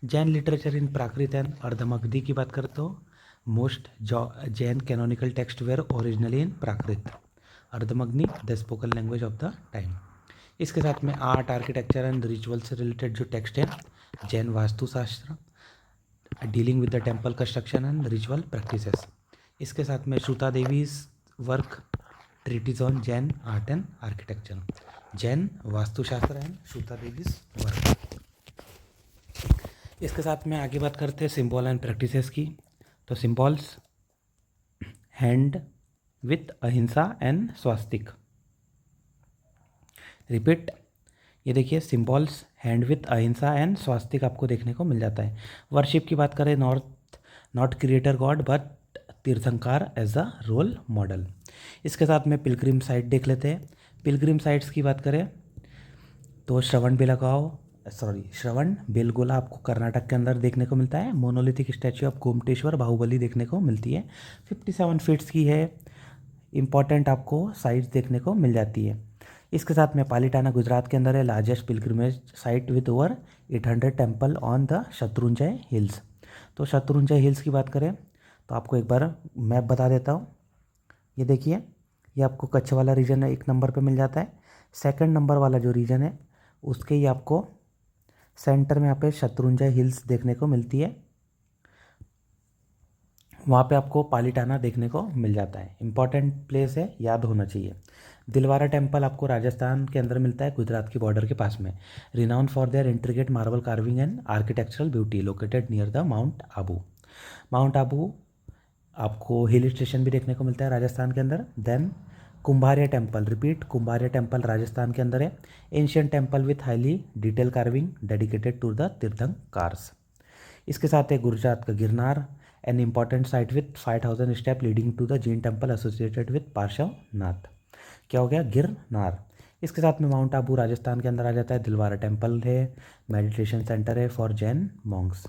[SPEAKER 1] Jain literature in Prakrit and Ardhamagadhi की बात करें तो most Jain canonical text were originally in Prakrit, Ardhamagadhi the spoken language of the time. इसके साथ में आर्ट, आर्किटेक्चर एंड रिचुअल से रिलेटेड जो टेक्स्ट है, Jain Vastushastra dealing with the temple construction and ritual practices. इसके साथ में Shruta Devi's work treatise on Jain art and architecture, Jain Vastushastra and Shruta Devi's work. इसके साथ में आगे बात करते हैं सिंबल एंड प्रैक्टिसेस की। तो सिंबल्स हैंड विथ अहिंसा एंड स्वास्तिक। रिपीट, ये देखिए सिंबल्स हैंड विथ अहिंसा एंड स्वास्तिक आपको देखने को मिल जाता है। वर्शिप की बात करें, not creator god but Tirthankar as a role model. इसके साथ में पिलग्रिम साइट देख लेते हैं। पिलग्रिम साइट्स की बात करें तो श्रवण बेलगोला आपको कर्नाटक के अंदर देखने को मिलता है। Monolithic statue of Gomateshwara Bahubali देखने को मिलती है, 57 फीट्स की है। इंपॉर्टेंट आपको साइट्स देखने को मिल जाती है। इसके साथ में पालीटाना गुजरात के अंदर है, largest pilgrimage site with over 800 temple on the Shatrunjaya hills. तो शत्रुंजय हिल्स की बात करें तो आपको एक बार मैप बता देता हूँ। ये देखिए, ये आपको कच्छ वाला रीजन है, 1 नंबर पे मिल जाता है। सेकंड नंबर वाला जो रीजन है उसके ही आपको सेंटर में यहाँ पे शत्रुंजय हिल्स देखने को मिलती है, वहाँ पे आपको पालीटाना देखने को मिल जाता है। इंपॉर्टेंट प्लेस है, याद होना चाहिए। दिलवारा टेम्पल आपको राजस्थान के अंदर मिलता है, गुजरात की बॉर्डर के पास में। Renowned for their intricate marble carving and architectural beauty, located near the mount Abu. Mount Abu आपको हिल स्टेशन भी देखने को मिलता है राजस्थान के अंदर। Then Kumbharia temple, repeat, Kumbharia temple Rajasthan के अंदर है। Ancient temple with highly detail carving dedicated to the Tirthankars. इसके साथ है गुजरात का Girnar, an important site with 5000 step leading to the Jain temple associated with Parshvanath. क्या हो गया? गिरनार। इसके साथ में माउंट आबू राजस्थान के अंदर आ जाता है। दिलवारा टेम्पल है, मेडिटेशन सेंटर है फॉर जैन मॉन्क्स।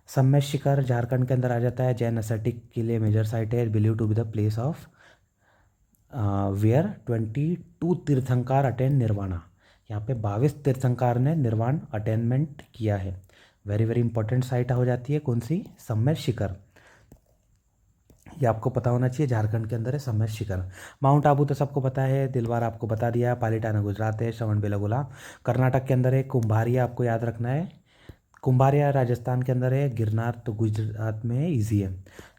[SPEAKER 1] सम्मेश शिखर झारखंड के अंदर आ जाता है, जैन एस्थेटिक के लिए मेजर साइट है, believe to be the place of where 22 Tirthankar attain nirvana. यहाँ पे 22 तीर्थंकार ने निर्वाण अटेनमेंट किया है। वेरी वेरी इंपॉर्टेंट साइट हो जाती है कौन सी? सम्मेश शिखर। ये आपको पता होना चाहिए, झारखंड के अंदर है सम्मेश शिखर। माउंट आबू तो सबको पता है, दिलवारा आपको बता दिया, पालीटाना गुजरात है, श्रवण बेलगोला कर्नाटक के अंदर है, कुंभारिया आपको याद रखना है, कुंभारिया राजस्थान के अंदर है, गिरनार तो गुजरात में है, ईजी है।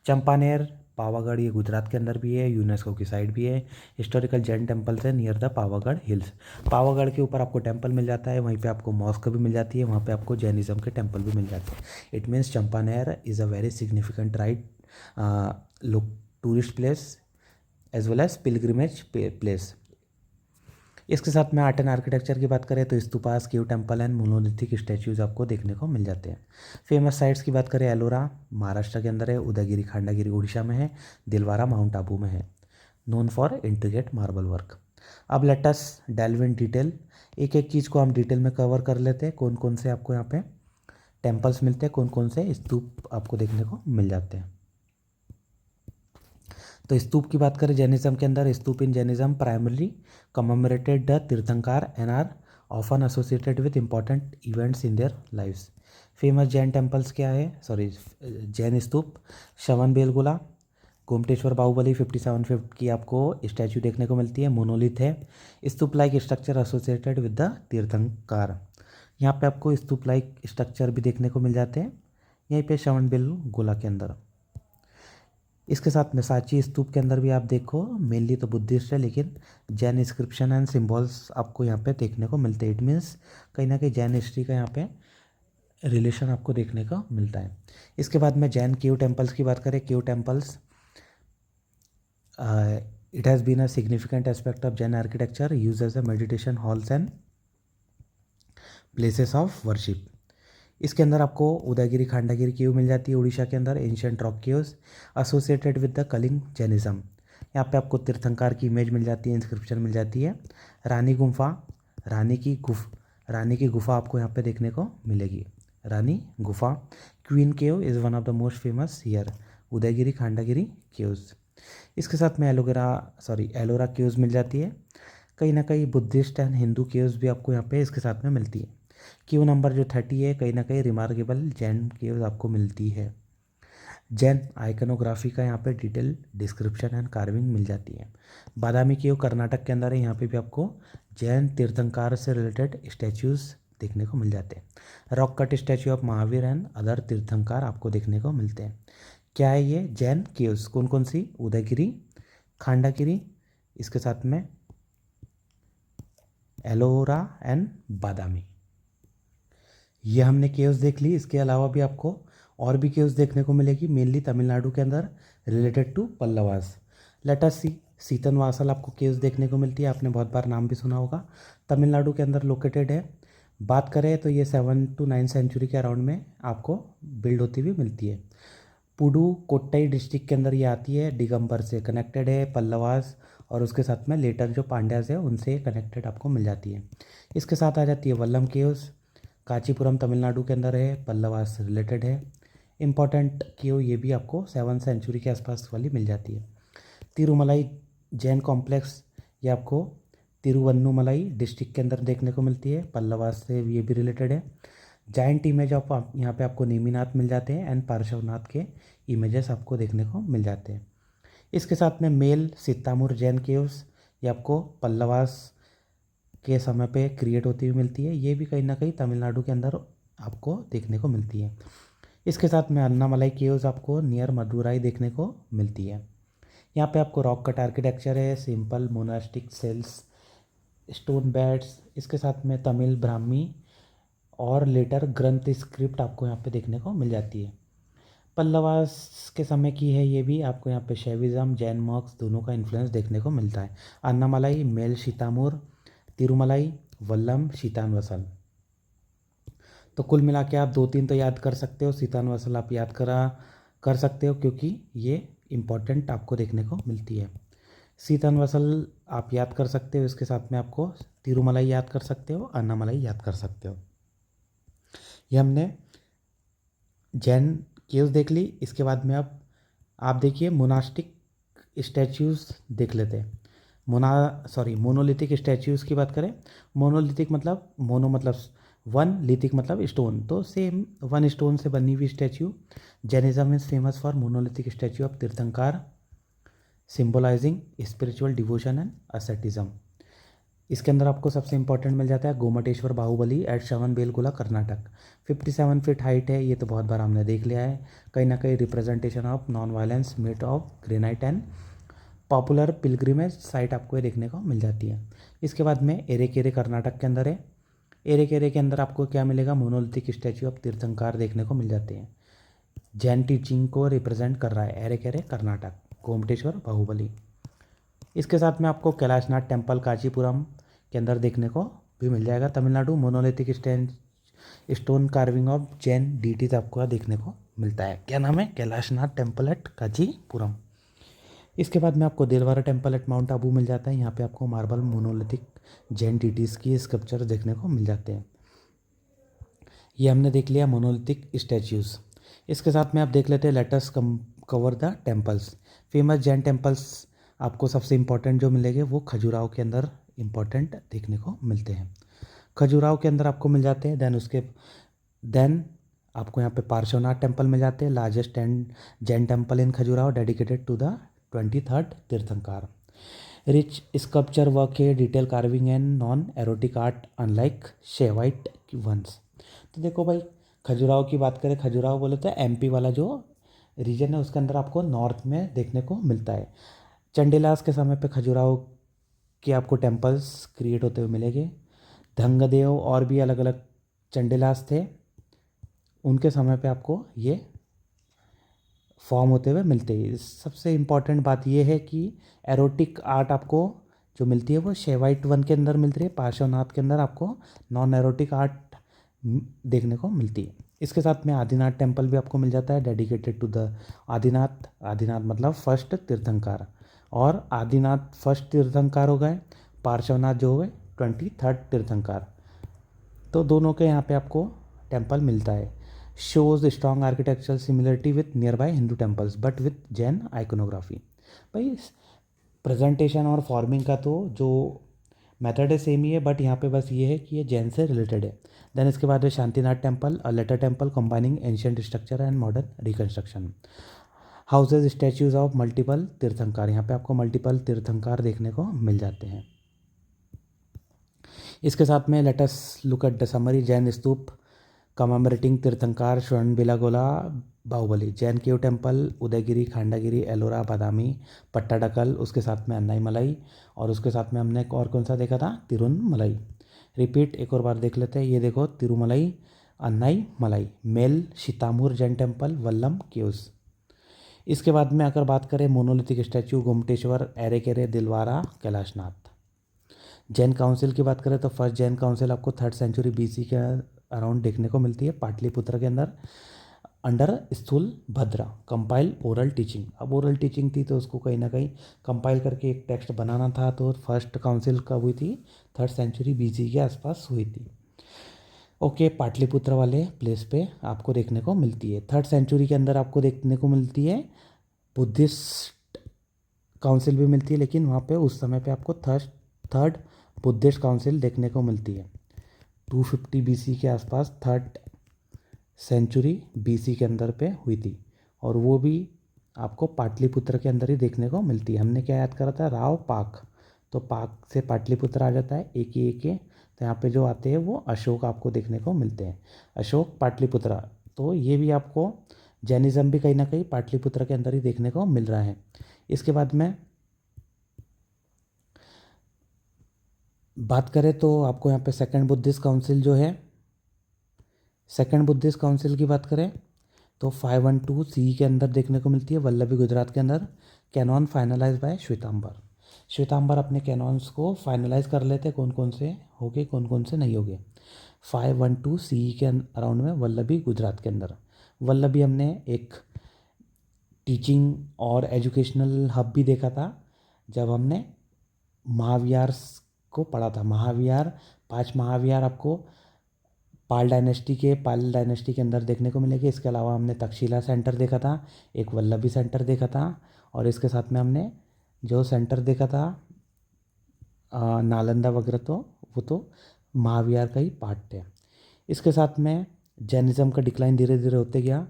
[SPEAKER 1] चंपानेर पावागढ़ ये गुजरात के अंदर भी है, यूनेस्को की साइट भी है। हिस्टोरिकल जैन टेम्पल्स है near the Pavagadh hills. Pavagadh के ऊपर आपको टेम्पल मिल जाता है, वहीं पे आपको मॉस्क भी मिल जाती है, वहाँ पे आपको जैनिज्म के टेम्पल भी मिल जाते हैं। It means Champaner is a very significant right लोग tourist place as well as pilgrimage place. इसके साथ में आर्ट एंड आर्किटेक्चर की बात करें तो stupas, cave temple and monolithic statues आपको देखने को मिल जाते हैं। फेमस साइट्स की बात करें, एलोरा महाराष्ट्र के अंदर है, उदयगिरी खांडागिरी उड़ीसा में है, दिलवारा माउंट आबू में है, known for intricate marble work. अब let us delve in detail, एक एक चीज़ को हम डिटेल में कवर कर लेते हैं। कौन कौन से आपको यहाँ पे टेम्पल्स मिलते हैं, कौन कौन से स्तूप आपको देखने को मिल जाते हैं। तो स्तूप की बात करें जैनिज्म के अंदर, stupa in Jainism primarily commemorated the Tirthankar and are often associated with important events in their lives. Famous Jain temples क्या है, जैन स्तूप, श्रवण बेलगोला, गोमटेश्वर बाहुबली 57 फीट की आपको स्टैचू देखने को मिलती है, मोनोलिथ है, stupa like structure associated with the Tirthankar. यहाँ पे आपको स्तूप लाइक स्ट्रक्चर भी देखने को मिल जाते हैं यहीं पे श्रवण बेलगोला के अंदर। इसके साथ में सांची स्तूप के अंदर भी आप देखो, मेनली तो बुद्धिस्ट है लेकिन जैन इंस्क्रिप्शन एंड सिंबल्स आपको यहाँ पे देखने को मिलते हैं। इट मीन्स कहीं ना कहीं जैन हिस्ट्री का यहाँ पे रिलेशन आपको देखने को मिलता है। इसके बाद में जैन केव टेम्पल्स की बात करें, cave temples it has been a significant aspect of Jain architecture use as a meditation halls and places of worship. इसके अंदर आपको उदयगिरी खांडागिरी केव मिल जाती है उड़ीसा के अंदर, ancient rock caves associated with the Kalinga Jainism. यहाँ पे आपको तीर्थंकार की इमेज मिल जाती है, इंस्क्रिप्शन मिल जाती है। रानी गुफा, रानी की गुफा आपको यहाँ पे देखने को मिलेगी, Rani Gumpha. Queen cave is one of the most famous here, Udayagiri Khandagiri caves. इसके साथ में एलोरा केव्स मिल जाती है। कहीं ना कहीं बुद्धिस्ट एंड हिंदू केव्स भी आपको यहाँ पे इसके साथ में मिलती है। क्यू नंबर जो 30 है, कहीं ना कहीं रिमार्केबल जैन केव्स आपको मिलती है। जैन आइकनोग्राफी का यहाँ पे डिटेल डिस्क्रिप्शन एंड कार्विंग मिल जाती है। बादामी केव कर्नाटक के अंदर है, यहाँ पे भी आपको जैन तीर्थंकर से रिलेटेड स्टैच्यूज देखने को मिल जाते हैं। Rock cut statue of Mahavir and other तीर्थंकर आपको देखने को मिलते हैं। क्या है ये जैन केव्स? कौन कौन सी? उदयगिरी, खांडागिरी, इसके साथ में एलोरा एंड बादामी। ये हमने केव्स देख ली। इसके अलावा भी आपको और भी केव्स देखने को मिलेगी, मेनली तमिलनाडु के अंदर related to Pallavas. Let us see, Sittanavasal आपको केव्स देखने को मिलती है, आपने बहुत बार नाम भी सुना होगा। तमिलनाडु के अंदर लोकेटेड है। बात करें तो ये 7 to 9 सेंचुरी के अराउंड में आपको बिल्ड होती हुई मिलती है। पुडुकोट्टई डिस्ट्रिक्ट के अंदर ये आती है, दिगंबर से कनेक्टेड है, पल्लवास और उसके साथ में लेटर जो पांड्यास है उनसे कनेक्टेड आपको मिल जाती है। इसके साथ आ जाती है वल्लम केव्स, कांचीपुरम तमिलनाडु के अंदर है, पल्लवास से रिलेटेड है। इम्पॉर्टेंट केव ये भी आपको 7 सेंचुरी के आसपास वाली मिल जाती है। तिरुमलाई जैन कॉम्प्लेक्स, ये आपको तिरुवन्नुमलाई डिस्ट्रिक्ट के अंदर देखने को मिलती है, पल्लवास से ये भी रिलेटेड है। जाइंट इमेज ऑफ यहाँ पे आपको नेमिनाथ मिल जाते हैं एंड पार्श्वनाथ के इमेजेस आपको देखने को मिल जाते हैं। इसके साथ में मेल सित्तामुर जैन केव्स, ये आपको पल्लवास के समय पे क्रिएट होती हुई मिलती है। ये भी कहीं ना कहीं तमिलनाडु के अंदर आपको देखने को मिलती है। इसके साथ में अन्नामलाई केव्स आपको नियर मदुराई देखने को मिलती है। यहाँ पे आपको रॉक कट आर्किटेक्चर है, simple monastic cells, stone beds, इसके साथ में तमिल ब्राह्मी और लेटर ग्रंथ स्क्रिप्ट आपको यहाँ पे देखने को मिल जाती है। पल्लवास के समय की है ये भी, आपको यहाँ पे शैविज्म जैन मॉक्स दोनों का इन्फ्लुएंस देखने को मिलता है। अन्नामलाई, मेल सीतामुर, तिरुमलाई, वल्लम, सीतानवसल। तो कुल मिला के आप 2-3 तो याद कर सकते हो। सीतानवसल आप याद कर सकते हो क्योंकि ये इम्पॉर्टेंट आपको देखने को मिलती है। सीतानवसल आप याद कर सकते हो, इसके साथ में आपको तिरुमलाई याद कर सकते हो, अन्नामलाई याद कर सकते हो। ये हमने जैन केव्स देख ली। इसके बाद में अब आप देखिए मोनास्टिक स्टैच्यूज़ देख लेते हैं। मोनोलिथिक स्टैच्यूज़ की बात करें। मोनोलिथिक मतलब मोनो मतलब वन, लिथिक मतलब स्टोन, तो सेम वन स्टोन से बनी हुई statue. Jainism is famous for monolithic statue of Tirthankara symbolizing spiritual devotion and asceticism. इसके अंदर आपको सबसे इंपॉर्टेंट मिल जाता है Gomateshwara Bahubali at Shravanabelagola Karnataka. 57 feet height है, ये तो बहुत बार हमने देख लिया है। कहीं ना कहीं representation of non violence made of granite and popular pilgrimage site आपको ये देखने को मिल जाती है। इसके बाद में एरेकेरे कर्नाटक के अंदर है। एरेकेरे के अंदर आपको क्या मिलेगा? मोनोलिथिक स्टैच्यू ऑफ तीर्थंकर देखने को मिल जाते हैं। जैन टीचिंग को रिप्रेजेंट कर रहा है एरेकेरे कर्नाटक, गोमटेश्वर बाहुबली। इसके साथ में आपको कैलाशनाथ टेम्पल कांचीपुरम के अंदर देखने को भी मिल जाएगा। Tamil Nadu monolithic stone carving of Jain deities आपको देखने को मिलता है। क्या नाम है? Kailashnath temple at Kanchipuram. इसके बाद में आपको Delwara temple at mount Abu मिल जाता है। यहाँ पे आपको मार्बल मोनोलिथिक जैन डीटीज की स्कल्पचर देखने को मिल जाते हैं। ये हमने देख लिया मोनोलिथिक स्टैच्यूज़। इसके साथ में आप देख लेते हैं let's cover the temples. Famous Jain temples आपको सबसे इम्पॉर्टेंट जो मिलेंगे वो खजुराहो के अंदर इम्पॉर्टेंट देखने को मिलते हैं। खजुराहो के अंदर आपको मिल जाते हैं। देन आपको यहाँ पे पार्श्वनाथ टेम्पल मिल जाते हैं, largest Jain temple in Khajuraho dedicated to the 23rd Tirthankara. Rich sculpture work है, detail carving and non erotic art unlike Shaivite ones. तो देखो भाई, खजुराहो की बात करें, खजुराहो बोले तो एमपी वाला जो रीजन है उसके अंदर आपको नॉर्थ में देखने को मिलता है। चंडीलास के समय पे खजुराहो के आपको टेम्पल्स क्रिएट होते हुए मिलेंगे। धंगदेव और भी अलग अलग चंडीलास थे, उनके समय पे आपको ये फॉर्म होते हुए मिलते हैं। सबसे इम्पॉर्टेंट बात यह है कि एरोटिक आर्ट आपको जो मिलती है वो शेवाइट वन के अंदर मिलती है, पार्श्वनाथ के अंदर आपको नॉन एरोटिक आर्ट देखने को मिलती है। इसके साथ में आदिनाथ टेम्पल भी आपको मिल जाता है dedicated to the Adinath. Adinath मतलब फर्स्ट तीर्थंकर, और आदिनाथ फर्स्ट तीर्थंकर हो गए, पार्श्वनाथ जो हुए 23rd तीर्थंकर। तो दोनों के यहाँ पे आपको टेम्पल मिलता है। Shows strong architectural similarity with near by Hindu temples but with Jain iconography. भाई प्रेजेंटेशन और फॉर्मिंग का तो जो मेथड है सेम ही है, बट यहाँ पे बस ये है कि ये जैन से रिलेटेड है। देन इसके बाद है Shantinath temple, a later temple combining ancient structure and modern reconstruction. Houses statues of multiple Tirthankar, यहाँ पे आपको मल्टीपल तीर्थंकार देखने को मिल जाते हैं। इसके साथ में let us look at the summary. Jain stupa commemorating Tirthankar Shravanabelagola Bahubali, Jain cave temple Udayagiri, Khandagiri, Ellora, Badami, Pattadakal, उसके साथ में अन्नाईमलाई, और उसके साथ में हमने और कौन सा देखा था, तिरुनमलाई। रिपीट एक और बार देख लेते हैं। ये देखो तिरुमलाई, अन्नाईमलाई, मेल सीतामूर जैन टेम्पल, वल्लम केव्स। इसके बाद में अगर बात करें monolithic statue Gommateshwara, Arekere, Dilwara, Kailashnath. Jain council की बात करें तो फर्स्ट जैन काउंसिल आपको 3rd सेंचुरी BC के अराउंड देखने को मिलती है पाटलिपुत्र के अंदर, अंडर स्थूल भद्रा, कंपाइल ओरल टीचिंग। अब ओरल टीचिंग थी तो उसको कहीं ना कहीं कंपाइल करके एक टेक्स्ट बनाना था, तो फर्स्ट काउंसिल कब हुई थी, 3rd सेंचुरी BC के आसपास हुई थी। ओके, पाटलिपुत्र वाले प्लेस पे आपको देखने को मिलती है। 3rd सेंचुरी के अंदर आपको देखने को मिलती है बुद्धिस्ट काउंसिल भी मिलती है, लेकिन वहाँ पे उस समय पे आपको थर्ड बुद्धिस्ट काउंसिल देखने को मिलती है 250 BC के आसपास, 3rd सेंचुरी BC के अंदर पे हुई थी, और वो भी आपको पाटलिपुत्र के अंदर ही देखने को मिलती है। हमने क्या याद करा था, राव पाक, तो पाक से पाटलिपुत्र आ जाता है, एक ही एक है। तो यहाँ पे जो आते हैं वो अशोक आपको देखने को मिलते हैं, अशोक पाटलिपुत्र। तो ये भी आपको जैनिज़्म भी कहीं ना कहीं पाटलिपुत्र के अंदर ही देखने को मिल रहा है। इसके बाद में बात करें तो आपको यहाँ पे सेकंड बुद्धिस्ट काउंसिल जो है, सेकंड बुद्धिस्ट काउंसिल की बात करें तो 512 CE के अंदर देखने को मिलती है, वल्लभी गुजरात के अंदर। Canon finalize by Shvetambar, Shvetambar अपने कैनॉन्स को फाइनलाइज कर लेते कौन कौन से हो गए कौन कौन से नहीं हो गए। 512 CE के अराउंड में वल्लभी गुजरात के अंदर। वल्लभी हमने एक टीचिंग और एजुकेशनल हब भी देखा था जब हमने महाविहार को पढ़ा था। महाविहार, 5 महाविहार आपको पाल डायनेस्टी के अंदर देखने को मिलेगी। इसके अलावा हमने तक्षशिला सेंटर देखा था, एक वल्लभी सेंटर देखा था, और इसके साथ में हमने जो सेंटर देखा था नालंदा वगैरह, तो वो तो महाविहार का ही पार्ट थे। इसके साथ में जैनिज़्म का डिक्लाइन धीरे धीरे होते गया।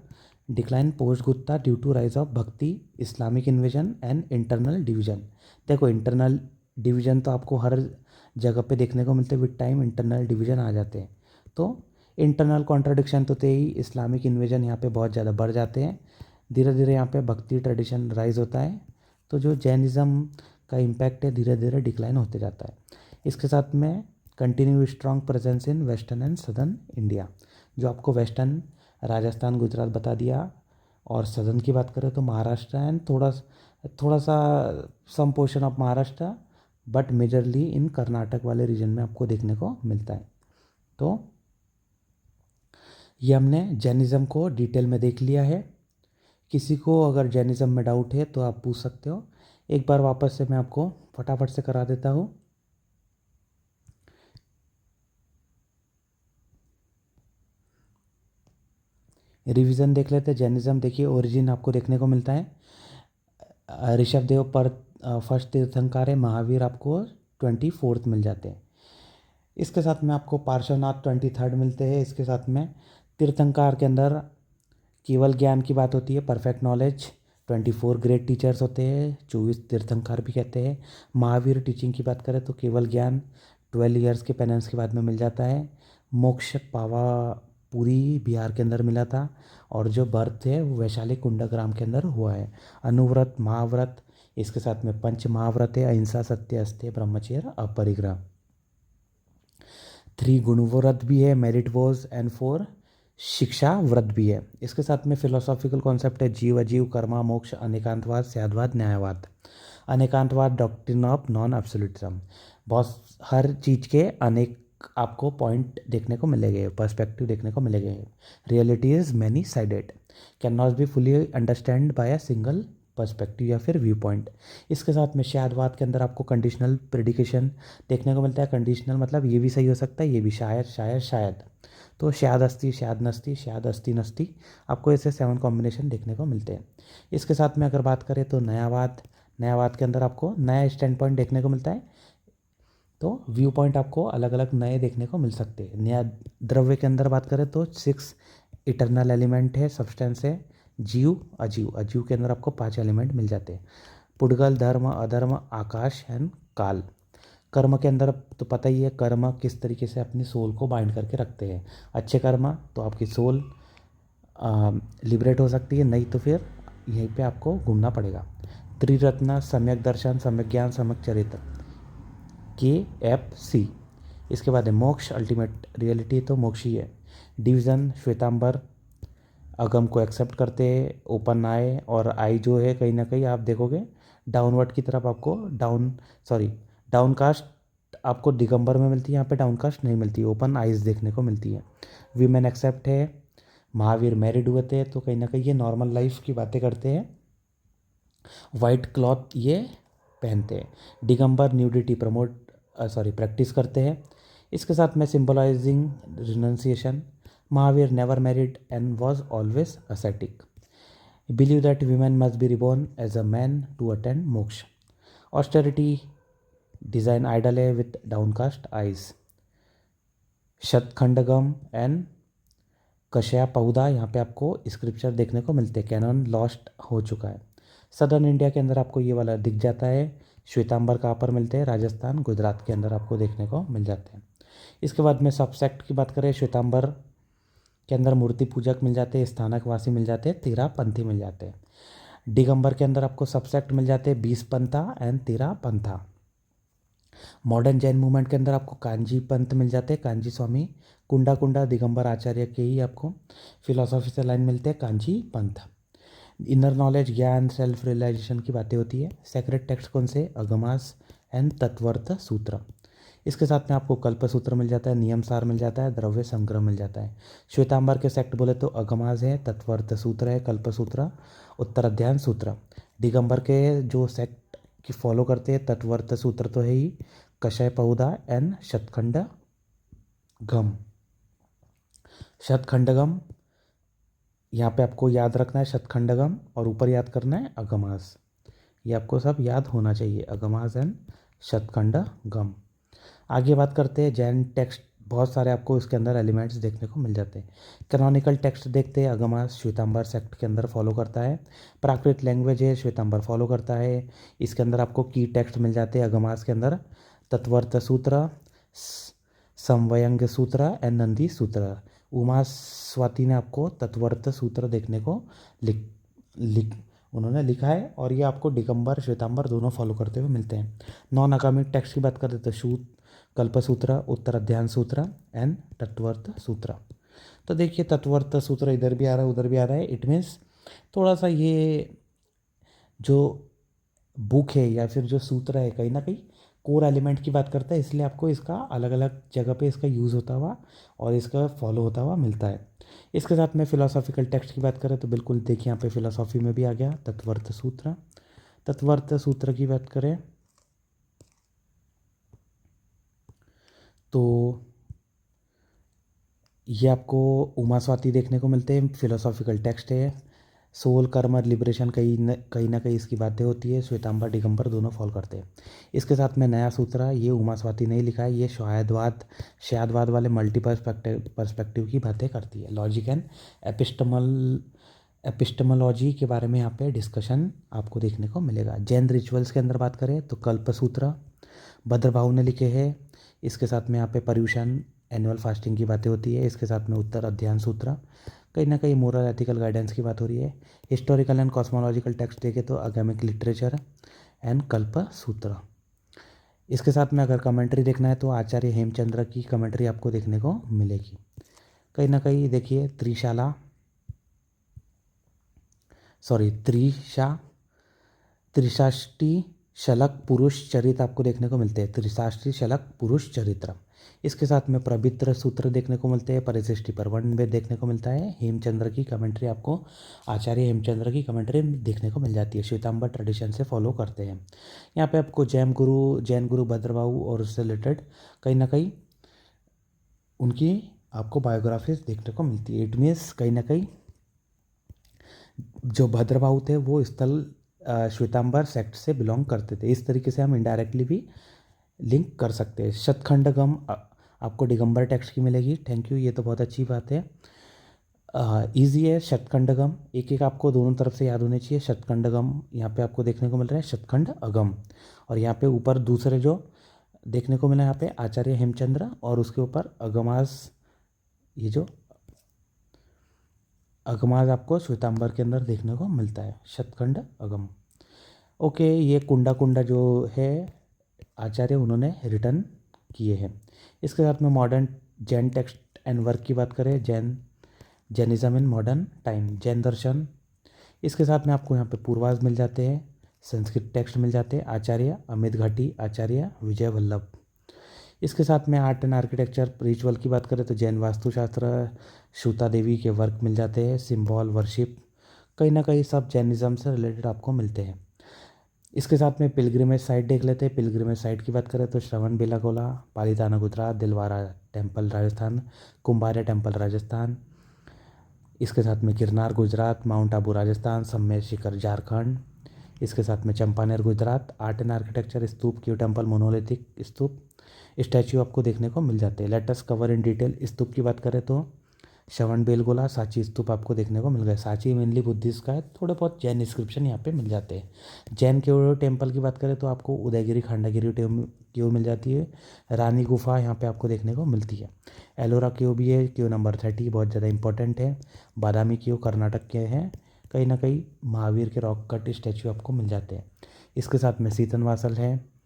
[SPEAKER 1] Decline post Gupta due to rise of bhakti, Islamic invasion and internal division. देखो इंटरनल डिवीजन तो आपको हर जगह पे देखने को मिलते, विद टाइम इंटरनल डिवीजन आ जाते हैं। तो इंटरनल कॉन्ट्रडिक्शन तो थे ही, इस्लामिक इन्वेजन यहाँ पे बहुत ज़्यादा बढ़ जाते हैं। धीरे धीरे यहाँ पे भक्ति ट्रेडिशन राइज होता है, तो जो जैनिज़्म का इम्पैक्ट है धीरे धीरे डिक्लाइन होते जाता है। इसके साथ में continue strong presence in western and southern India, जो आपको वेस्टर्न राजस्थान गुजरात बता दिया, और सदर्न की बात करें तो महाराष्ट्र एंड थोड़ा सा some portion of Maharashtra, but majorly in Karnataka वाले रीजन में आपको देखने को मिलता है। तो ये हमने जैनिज़्म को डिटेल में देख लिया है। किसी को अगर जैनिज़्म में डाउट है तो आप पूछ सकते हो। एक बार वापस से मैं आपको फटाफट से करा देता हूँ। रिवीजन देख लेते हैं। जैनिज़्म देखिए ओरिजिन आपको देखने को मिलता है ऋषभ देव पर फर्स्ट तीर्थंकर है, महावीर आपको 24th मिल जाते हैं। इसके साथ में आपको पार्श्वनाथ 23rd मिलते हैं। इसके साथ में तीर्थंकर के अंदर केवल ज्ञान की बात होती है, परफेक्ट नॉलेज, 24 ग्रेट टीचर्स होते हैं, 24 तीर्थंकर भी कहते हैं। महावीर टीचिंग की बात करें तो केवल ज्ञान 12 ईयर्स के पेनेंस के बाद में मिल जाता है। मोक्ष पावा पूरी बिहार के अंदर मिला था, और जो बर्थ है वो वैशाली कुंडाग्राम के अंदर हुआ है। अनुव्रत, महाव्रत, इसके साथ में पंच महाव्रत है, अहिंसा, सत्य, अस्त्य, ब्रह्मचर्य, अपरिग्रह। 3 गुणव्रत भी है, मेरिट वॉज, एंड 4 शिक्षा व्रत भी है। इसके साथ में फिलोसॉफिकल कॉन्सेप्ट है जीव अजीव, कर्मा मोक्ष, अनेकांतवाद, स्यादवाद, न्यायवाद। अनेकांतवाद डॉक्ट्रिन ऑफ नॉन एब्सोल्यूटिज्म, बहुत हर चीज़ के अनेक आपको पॉइंट देखने को मिलेंगे, पर्सपेक्टिव देखने को मिलेंगे। Reality is many sided, can not be fully understand by a single perspective या फिर व्यू पॉइंट। इसके साथ में शायदवाद के अंदर आपको कंडीशनल प्रेडिकेशन देखने को मिलता है। कंडीशनल मतलब ये भी सही हो सकता है, ये भी शायद शायद शायद। तो शायद अस्ति, शायद नस्ति, शायद अस्ति नस्ति, आपको ऐसे 7 कॉम्बिनेशन देखने को मिलते हैं। इसके साथ में अगर बात करें तो नयावाद, न्यायवाद के अंदर आपको नया स्टैंड पॉइंट देखने को मिलता है, तो व्यू पॉइंट आपको अलग अलग नए देखने को मिल सकते हैं। न्याय द्रव्य के अंदर बात करें तो 6 इटरनल एलिमेंट है, सब्सटेंस है, जीव अजीव, अजीव के अंदर आपको 5 एलिमेंट मिल जाते हैं। पुद्गल, धर्म, अधर्म, आकाश एंड काल। कर्म के अंदर तो पता ही है कर्म किस तरीके से अपनी सोल को बाइंड करके रखते हैं। अच्छे कर्म तो आपकी सोल लिबरेट हो सकती है, नहीं तो फिर यहीं पे आपको घूमना पड़ेगा। त्रिरत्न, सम्यक दर्शन, सम्यक ज्ञान, सम्यक चरित्र, KFC। इसके बाद है मोक्ष, अल्टीमेट रियलिटी, तो मोक्ष ही है। डिवीज़न, श्वेतांबर, अगम को एक्सेप्ट करते हैं, ओपन आई, और आई जो है कहीं ना कहीं आप देखोगे डाउनवर्ड की तरफ आपको डाउनकास्ट आपको दिगंबर में मिलती है, यहाँ पे डाउनकास्ट नहीं मिलती, ओपन आइज देखने को मिलती है। वीमेन एक्सेप्ट है, महावीर मैरिड हुए थे, तो कहीं ना कहीं ये नॉर्मल लाइफ की बातें करते हैं। वाइट क्लॉथ ये पहनते हैं। दिगंबर न्यूडिटी प्रैक्टिस करते हैं। इसके साथ में symbolising renunciation, Mahavir never married and was always ascetic. Believe that women must be reborn as a man to attain मोक्ष। ऑस्टेरिटी डिज़ाइन आइडल है विथ डाउनकास्ट आइज। शतखंडगम एंड कशया पौधा, यहाँ पे आपको स्क्रिप्चर देखने को मिलते हैं, कैनन लॉस्ट हो चुका है। सदर्न इंडिया के अंदर आपको ये वाला दिख जाता है। श्वेतांबर कहाँ पर मिलते हैं, राजस्थान गुजरात के अंदर आपको देखने को मिल जाते हैं। इसके बाद में सबसेक्ट की बात करें, श्वेतांबर के अंदर मूर्ति पूजक मिल जाते हैं, स्थानकवासी मिल जाते हैं, 13 पंथी मिल जाते हैं। दिगंबर के अंदर आपको सबसेक्ट मिल जाते हैं, 20 पंथा and 13 Pantha. Modern Jain movement के अंदर आपको कांजी पंथ मिल जाते हैं, कांजी स्वामी, कुंडा कुंडा दिगंबर आचार्य के ही आपको फिलोसॉफी से लाइन मिलते हैं, कांजी पंथ। इनर नॉलेज, ज्ञान, सेल्फ रियलाइजेशन की बातें होती है। सेक्रेट टेक्स्ट कौन से, अगमास एंड तत्वर्थ सूत्र। इसके साथ में आपको कल्प सूत्र मिल जाता है, नियम सार मिल जाता है, द्रव्य संग्रह मिल जाता है। श्वेतांबर के सेक्ट बोले तो अगमास है, तत्वर्थ सूत्र है, कल्प सूत्र, उत्तराध्यान सूत्र। दिगंबर के जो सेक्ट की फॉलो करते हैं, तत्वर्थ सूत्र तो है ही, कषय पौधा एंड शतखंडगम। शतखंडगम यहाँ पे आपको याद रखना है, शतखंडगम, और ऊपर याद करना है अगमास। ये आपको सब याद होना चाहिए, अगमास एंड शतखंडगम। आगे बात करते हैं जैन टेक्स्ट, बहुत सारे आपको इसके अंदर एलिमेंट्स देखने को मिल जाते हैं। कैनोनिकल टेक्स्ट देखते हैं, अगमास श्वेतांबर सेक्ट के अंदर फॉलो करता है। प्राकृत लैंग्वेज है, श्वेतांबर फॉलो करता है। इसके अंदर आपको की टेक्स्ट मिल जाते हैं, अगमास के अंदर तत्वर्थ सूत्र, समवयंग सूत्र एंड नंदी सूत्र। उमा स्वाति ने आपको तत्वर्थ सूत्र देखने को उन्होंने लिखा है, और ये आपको दिगंबर श्वेतांबर दोनों फॉलो करते हुए मिलते हैं। नॉन अकामिक टेक्स्ट की बात करते तो सूत, कल्पसूत्र, उत्तराध्यान सूत्र एंड तत्वर्थ सूत्र। तो देखिए तत्वर्थ सूत्र इधर भी आ रहा है उधर भी आ रहा है, इट मीन्स थोड़ा सा ये जो बुक है या फिर जो सूत्र है कहीं ना कहीं कोर एलिमेंट की बात करता है, इसलिए आपको इसका अलग अलग जगह पे इसका यूज़ होता हुआ और इसका फॉलो होता हुआ मिलता है। इसके साथ में फिलोसॉफिकल टेक्स्ट की बात करें तो बिल्कुल देखिए यहाँ पे फिलोसॉफी में भी आ गया तत्वर्थ सूत्र। तत्वर्थ सूत्र की बात करें तो ये आपको उमा स्वाति देखने को मिलते हैं, फिलोसॉफिकल टेक्स्ट है। सोल, कर्म, लिबरेशन कहीं ना कहीं इसकी बातें होती है, श्वेतांबर दिगंबर दोनों फॉलो करते हैं। इसके साथ में नया सूत्र है, ये उमा स्वाति नहीं लिखा है, ये शायदवाद वाले मल्टी पर्सपेक्टिव की बातें करती है। लॉजिक एंड एपिस्टेमोलॉजी के बारे में यहाँ पे डिस्कशन आपको देखने को मिलेगा। जैन रिचुअल्स के अंदर बात करें तो कल्प सूत्र भद्रबाहु ने लिखे हैं। इसके साथ में यहाँ पे पर्यूषण, एनुअल फास्टिंग की बातें होती है। इसके साथ में उत्तर अध्ययन सूत्र, कहीं ना कहीं मोरल एथिकल गाइडेंस की बात हो रही है। हिस्टोरिकल एंड कॉस्मोलॉजिकल टेक्स्ट देखे तो अगेमिक लिटरेचर एंड कल्प सूत्र। इसके साथ में अगर कमेंट्री देखना है तो आचार्य हेमचंद्र की कमेंट्री आपको देखने को मिलेगी। कहीं ना कहीं देखिए त्रिशाष्टी शलक पुरुष चरित्र आपको देखने को मिलते हैं, त्रिशाष्टी शलक पुरुष चरित्र। इसके साथ में पवित्र सूत्र देखने को मिलते हैं, परिशिष्टि परवन में देखने को मिलता है। हेमचंद्र की कमेंट्री आपको आचार्य हेमचंद्र की कमेंट्री देखने को मिल जाती है, श्वेतांबर ट्रेडिशन से फॉलो करते हैं। यहाँ पे आपको जैन गुरु भद्रबाहु और उससे रिलेटेड कहीं ना कहीं उनकी आपको बायोग्राफीज देखने को मिलती है। इट मीन्स कहीं ना कहीं जो भद्रबाहु थे वो स्थल श्वेतांबर सेक्ट से बिलोंग करते थे। इस तरीके से हम इनडायरेक्टली भी लिंक कर सकते हैं। शतखंडगम आपको दिगंबर टेक्स्ट की मिलेगी। थैंक यू, ये तो बहुत अच्छी बात है। ईजी है। शतखंडगम एक एक आपको दोनों तरफ से याद होने चाहिए। शतखंडगम यहाँ पे आपको देखने को मिल रहा है, शतखंड अगम, और यहाँ पे ऊपर दूसरे जो देखने को मिला यहाँ पे आचार्य हेमचंद्र, और उसके ऊपर अगमास, ये जो अगमास आपको श्वेतांबर के अंदर देखने को मिलता है, शतखंड अगम। ओके, ये कुंडा कुंडा जो है आचार्य उन्होंने रिटर्न किए हैं। इसके साथ में modern Jain text and work की बात करें, Jainism in modern time, Jain Darshan. इसके साथ में आपको यहाँ पे पूर्वाज मिल जाते हैं, संस्कृत टेक्स्ट मिल जाते हैं, आचार्य अमित घाटी, आचार्य विजय वल्लभ। इसके साथ में आर्ट एंड आर्किटेक्चर रिचुअल की बात करें तो जैन वास्तुशास्त्र, श्रुता देवी के वर्क मिल जाते हैं, सिंबल वर्शिप, कहीं ना कहीं सब जैनिज्म से रिलेटेड आपको मिलते हैं। इसके साथ में पिलग्रिमेज साइट देख लेते हैं। पिलग्रिमेज साइट की बात करें तो Shravanabelagola, Palitana Gujarat, Dilwara temple Rajasthan, Kumbharia temple Rajasthan. इसके साथ में गिरनार गुजरात, माउंट आबू राजस्थान, सम्मेद शिखर झारखंड। इसके साथ में Champaner Gujarat, art and architecture, stupa, cave temple, monolithic stupa, statue आपको देखने को मिल जाते हैं। Let's cover in detail. Stupa की बात करें तो श्रवण बेलगोला, सांची स्तूप आपको देखने को मिल गए। सांची मेनली बुद्धिस्ट का है, थोड़े बहुत जैन इंस्क्रिप्शन यहाँ पे मिल जाते हैं। जैन क्यू टेम्पल की बात करें तो आपको उदयगिरी खंडगिरी क्यू मिल जाती है। रानी गुफा यहाँ पे आपको देखने को मिलती है। एलोरा क्यू भी है, क्यू नंबर 30 बहुत ज़्यादा इंपॉर्टेंट है। बादामी क्यू कर्नाटक के हैं। कहीं ना कहीं महावीर के रॉक कट स्टैचू आपको मिल जाते हैं। इसके साथ में सीतनवासल है।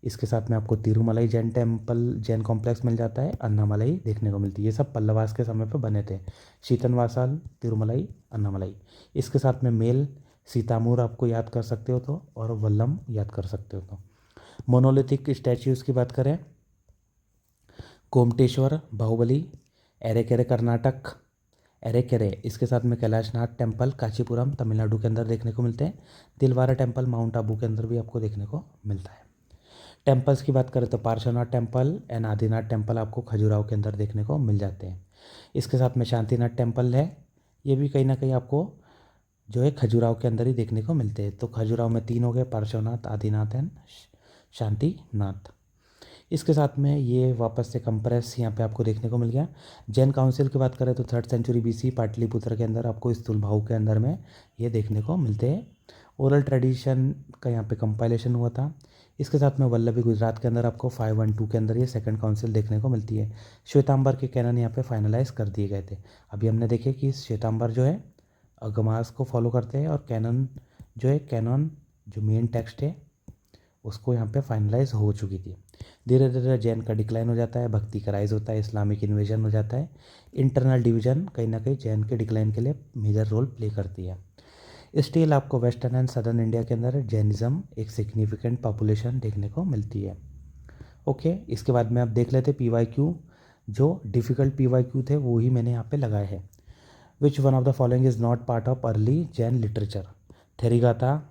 [SPEAKER 1] इसके साथ में आपको तिरुमलाई जैन टेम्पल, जैन कॉम्प्लेक्स मिल जाता है। अन्नामलाई देखने को मिलती है। ये सब पल्लवास के समय पर बने थे, शीतनवासल, तिरुमलाई, अन्नामलाई। इसके साथ में मेल सीतामूर आपको याद कर सकते हो तो, और वल्लम याद कर सकते हो तो। मोनोलिथिक स्टैच्यूज़ की बात करें, कोमटेश्वर, बाहुबली, एरेकेरे कर्नाटक, एरेकेरे। इसके साथ में कैलाशनाथ टेम्पल कांचीपुरम तमिलनाडु के अंदर देखने को मिलते हैं। दिलवारा टेम्पल माउंट आबू के अंदर भी आपको देखने को मिलता है। टेम्पल्स की बात करें तो Parshvanath temple and Adinath temple आपको खजुराहो के अंदर देखने को मिल जाते हैं। इसके साथ में शांतिनाथ टेम्पल है, ये भी कहीं ना कहीं आपको जो है खजुराहो के अंदर ही देखने को मिलते हैं। तो खजुराहो में 3 हो गए, पार्श्वनाथ, आदिनाथ एंड शांतिनाथ। इसके साथ में ये वापस से कंप्रेस यहाँ पे आपको देखने को मिल गया। जैन काउंसिल की बात करें तो 3rd सेंचुरी BC पाटलिपुत्र के अंदर आपको स्थूलभाऊ के अंदर में ये देखने को मिलते हैं। ओरल ट्रेडिशन का यहाँ पे कंपाइलेशन हुआ था। इसके साथ में वल्लभी गुजरात के अंदर आपको 512 के अंदर ये 2nd काउंसिल देखने को मिलती है। श्वेतांबर के कैनन यहाँ पे फाइनलाइज कर दिए गए थे। अभी हमने देखे कि श्वेतांबर जो है अगमास को फॉलो करते हैं, और कैनन जो है, कैनन जो मेन टेक्स्ट है उसको यहाँ पे फाइनलाइज हो चुकी थी। धीरे धीरे जैन का डिक्लाइन हो जाता है, भक्ति का राइज होता है, इस्लामिक इन्वेजन हो जाता है। इंटरनल डिवीजन कहीं ना कहीं जैन के डिक्लाइन के लिए मेजर रोल प्ले करती है। स्टिल आपको वेस्टर्न एंड सदर्न इंडिया के अंदर जैनिज़्म एक सिग्निफिकेंट पॉपुलेशन देखने को मिलती है। ओके, इसके बाद में आप देख लेते PYQ। जो डिफ़िकल्ट PYQ थे वो ही मैंने यहाँ पे लगाए हैं। Which one of the following is not part of early Jain literature? Therigatha,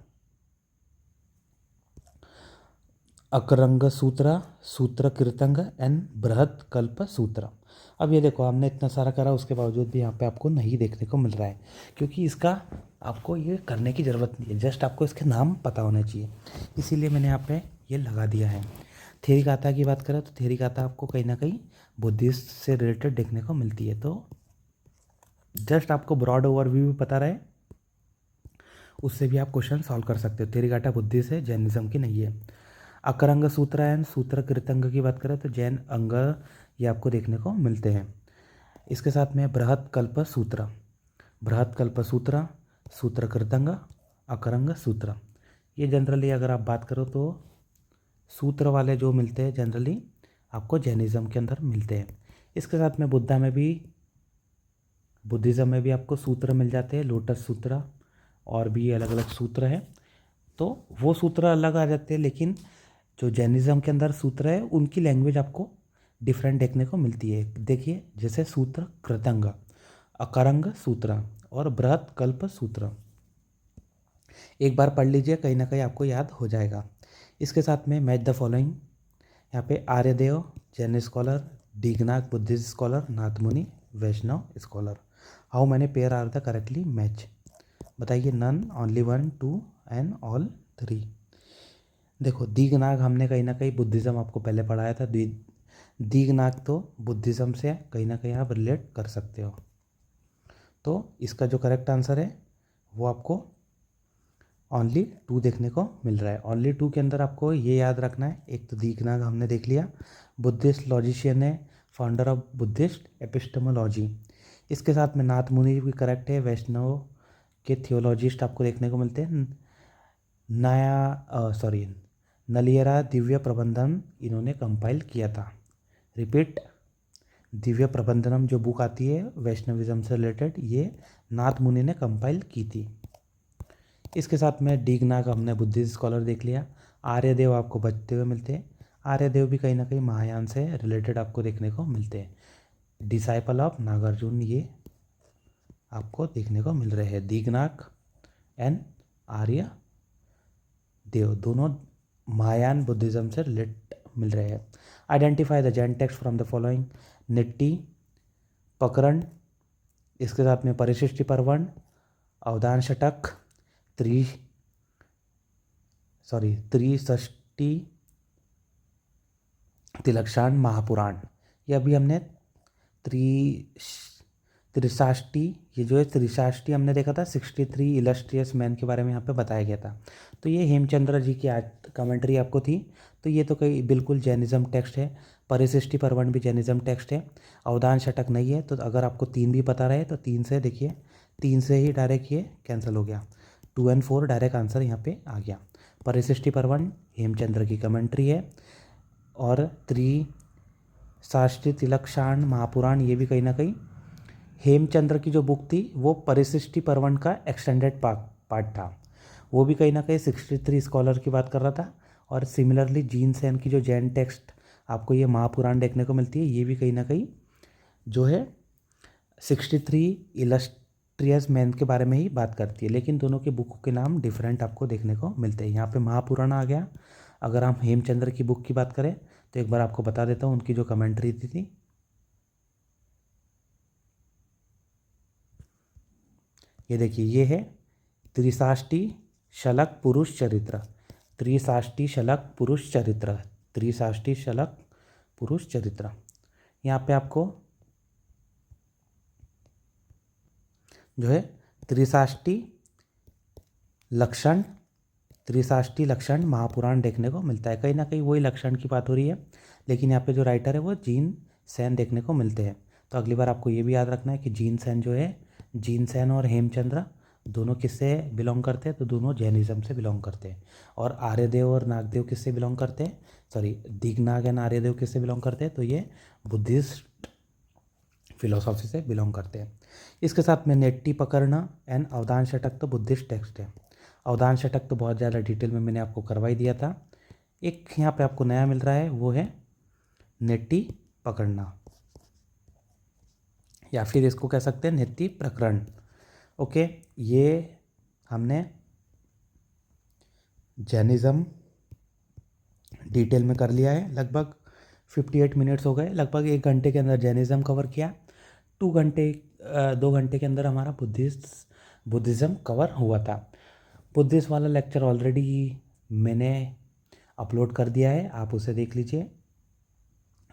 [SPEAKER 1] Akaranga Sutra, Sutra कीर्तंग and बृहत कल्प सूत्र। अब ये देखो, हमने इतना सारा करा उसके बावजूद भी यहाँ पे आपको नहीं देखने को मिल रहा है, क्योंकि इसका आपको ये करने की ज़रूरत नहीं है, जस्ट आपको इसके नाम पता होने चाहिए, इसीलिए मैंने यहाँ पे ये लगा दिया है। थेरिगाथा की बात करें तो थेरिगाथा आपको कहीं ना कहीं बुद्धिस्ट से रिलेटेड देखने को मिलती है। तो जस्ट आपको ब्रॉड ओवरव्यू भी पता रहे, उससे भी आप क्वेश्चन सॉल्व कर सकते हो। थेरिगाथा बुद्धिस्ट है, जैनिज्म की नहीं है। अकरंग सूत्र एंड सूत्र कीर्तंग की बात करें तो जैन अंग ये आपको देखने को मिलते हैं। इसके साथ में बृहत कल्प सूत्र, बृहत कल्प सूत्र, सूत्र कीर्तंग, अकरंग सूत्र, ये जनरली अगर आप बात करो तो सूत्र वाले जो मिलते हैं जनरली आपको जैनिज्म के अंदर मिलते हैं। इसके साथ में बुद्धिज़्म में भी आपको सूत्र मिल जाते हैं, लोटस सूत्र और भी अलग अलग सूत्र हैं। तो वो सूत्र अलग आ जाते हैं, लेकिन जो जैनिज्म के अंदर सूत्र है उनकी लैंग्वेज आपको डिफरेंट देखने को मिलती है। देखिए, जैसे सूत्र कृतंग, अकरंग सूत्र और बृहत कल्प सूत्र, एक बार पढ़ लीजिए, कहीं ना कहीं आपको याद हो जाएगा। इसके साथ में मैच द फॉलोइंग, यहाँ पे Aryadeva Jain scholar, Dignaga Buddhist scholar, Nathamuni Vaishnava scholar. How many pair are the correctly match? बताइए, none, only 1, 2, and all three. देखो दीघनाग हमने कहीं ना कहीं बुद्धिज़्म आपको पहले पढ़ाया था। दीघनाग तो बुद्धिज़्म से कहीं ना कहीं आप रिलेट कर सकते हो। तो इसका जो करेक्ट आंसर है वो आपको ओनली 2 देखने को मिल रहा है। ओनली 2 के अंदर आपको ये याद रखना है, एक तो दीघनाग हमने देख लिया, बुद्धिस्ट लॉजिशियन है, फाउंडर ऑफ बुद्धिस्ट एपिस्टेमोलॉजी। इसके साथ में नाथ मुनि भी करेक्ट है, वैष्णव के थियोलॉजिस्ट आपको देखने को मिलते हैं। नलियरा दिव्य प्रबंधन इन्होंने कंपाइल किया था। रिपीट, दिव्य प्रबंधनम जो बुक आती है वैष्णविज्म से रिलेटेड, ये नाथ मुनि ने कंपाइल की थी। इसके साथ में दीघनाग हमने बुद्धिस्ट स्कॉलर देख लिया। आर्यदेव आपको बचते हुए मिलते हैं। आर्यदेव भी कहीं ना कहीं महायान से रिलेटेड आपको देखने को मिलते हैं। डिसाइपल ऑफ नागार्जुन ये आपको देखने को मिल रहे हैं। दीघनाग एंड आर्य देव दोनों महायान बुद्धिज्म से रिलेट मिल रहे हैं। Identify the Jain text from the following. निट्टी, पकरण, इसके साथ में परिशिष्टि पर्वण, अवधान षटक, त्रिषष्टि, तिलक्षाण, महापुराण। ये अभी हमने त्रिशाष्टी, ये जो है त्रिशाष्टी हमने देखा था, 63 इलस्ट्रियस मैन के बारे में यहाँ पे बताया गया था। तो ये हेमचंद्र जी की आज कमेंट्री आपको थी। तो ये तो कई बिल्कुल जैनिज्म टेक्स्ट है। परिशिष्टि पर्वण भी जैनिज्म टेक्स्ट है। अवधान षटक नहीं है। तो अगर आपको 3 भी पता रहे तो 3 से देखिए, 3 से ही डायरेक्ट ये कैंसिल हो गया। 2 एंड 4 डायरेक्ट आंसर यहाँ पे आ गया। परिशिष्टि पर्वण हेमचंद्र की कमेंट्री है, और त्रिशाष्टी, तिलक्षाण, महापुराण ये भी कहीं ना कहीं हेमचंद्र की जो बुक थी वो परिशिष्टि पर्वण का एक्सटेंडेड पार्ट था। वो भी कहीं ना कहीं 63 स्कॉलर की बात कर रहा था। और सिमिलरली जीन सेन की जो जैन टेक्स्ट आपको ये महापुराण देखने को मिलती है, ये भी कहीं ना कहीं जो है 63 इलस्ट्रियस मैन के बारे में ही बात करती है। लेकिन दोनों के बुकों के नाम डिफरेंट आपको देखने को मिलते हैं। यहाँ पे महापुराण आ गया। अगर हम हेमचंद्र की बुक की बात करें तो एक बार आपको बता देता हूँ उनकी जो कमेंट्री थी। ये देखिए, ये है त्रिशाष्टी शलक पुरुष चरित्र। त्रिशाष्टी शलक पुरुष चरित्र। त्रिशाष्टी शलक पुरुष चरित्र। यहाँ पे आपको जो है त्रिशाष्टी लक्षण, त्रिशाष्टी लक्षण महापुराण देखने को मिलता है। कहीं ना कहीं वही लक्षण की बात हो रही है, लेकिन यहाँ पे जो राइटर है वो जीन सेन देखने को मिलते हैं। तो अगली बार आपको ये भी याद रखना है कि जीन सेन जो है, जीन सेन और हेमचंद्र दोनों किससे बिलोंग करते हैं, तो दोनों जैनिज्म से बिलोंग करते हैं। और आर्यदेव और नागदेव किससे बिलोंग करते हैं, दीघनाग एंड आर्यदेव किससे बिलोंग करते हैं, तो ये बुद्धिस्ट फिलोसॉफी से बिलोंग करते हैं। इसके साथ में नेट्टी पकड़ना एंड अवधान षटक तो बुद्धिस्ट टेक्स्ट है। अवधान षटक तो बहुत ज़्यादा डिटेल में मैंने आपको करवाई दिया था। एक यहाँ पे आपको नया मिल रहा है, वो है नेट्टी पकड़ना, या फिर इसको कह सकते हैं नेत्ती प्रकरण। ओके, ये हमने जैनिज्म डिटेल में कर लिया है। लगभग 58 मिनट्स हो गए। लगभग 1 घंटे के अंदर जैनिज्म कवर किया। 2 घंटे के अंदर हमारा बुद्धिज़्म कवर हुआ था। बुद्धिस्ट वाला लेक्चर ऑलरेडी मैंने अपलोड कर दिया है, आप उसे देख लीजिए।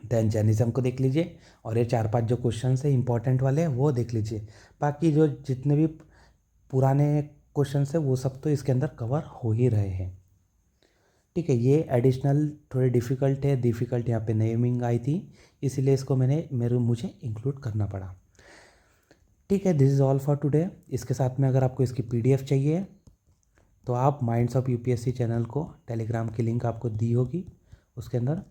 [SPEAKER 1] देन जैनिज्म को देख लीजिए, और ये 4-5 जो क्वेश्चन है इंपॉर्टेंट वाले वो देख लीजिए। बाकी जो जितने भी पुराने क्वेश्चन है वो सब तो इसके अंदर कवर हो ही रहे हैं। ठीक है, ये एडिशनल थोड़े डिफ़िकल्ट है। डिफ़िकल्ट यहाँ पे नेमिंग आई थी, इसीलिए इसको मुझे इंक्लूड करना पड़ा। ठीक है, this is all for today. इसके साथ में अगर आपको इसकी PDF चाहिए तो आप माइंड्स ऑफ UPSC चैनल को, टेलीग्राम की लिंक आपको दी होगी उसके अंदर,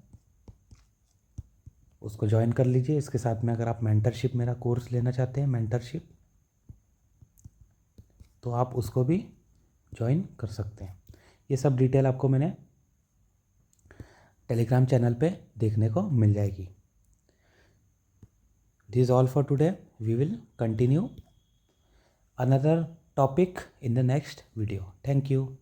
[SPEAKER 1] उसको ज्वाइन कर लीजिए। इसके साथ में अगर आप मेंटरशिप, मेरा कोर्स लेना चाहते हैं मेंटरशिप, तो आप उसको भी ज्वाइन कर सकते हैं। ये सब डिटेल आपको मैंने टेलीग्राम चैनल पे देखने को मिल जाएगी। This is all for today. We will continue another topic in the next video. Thank you.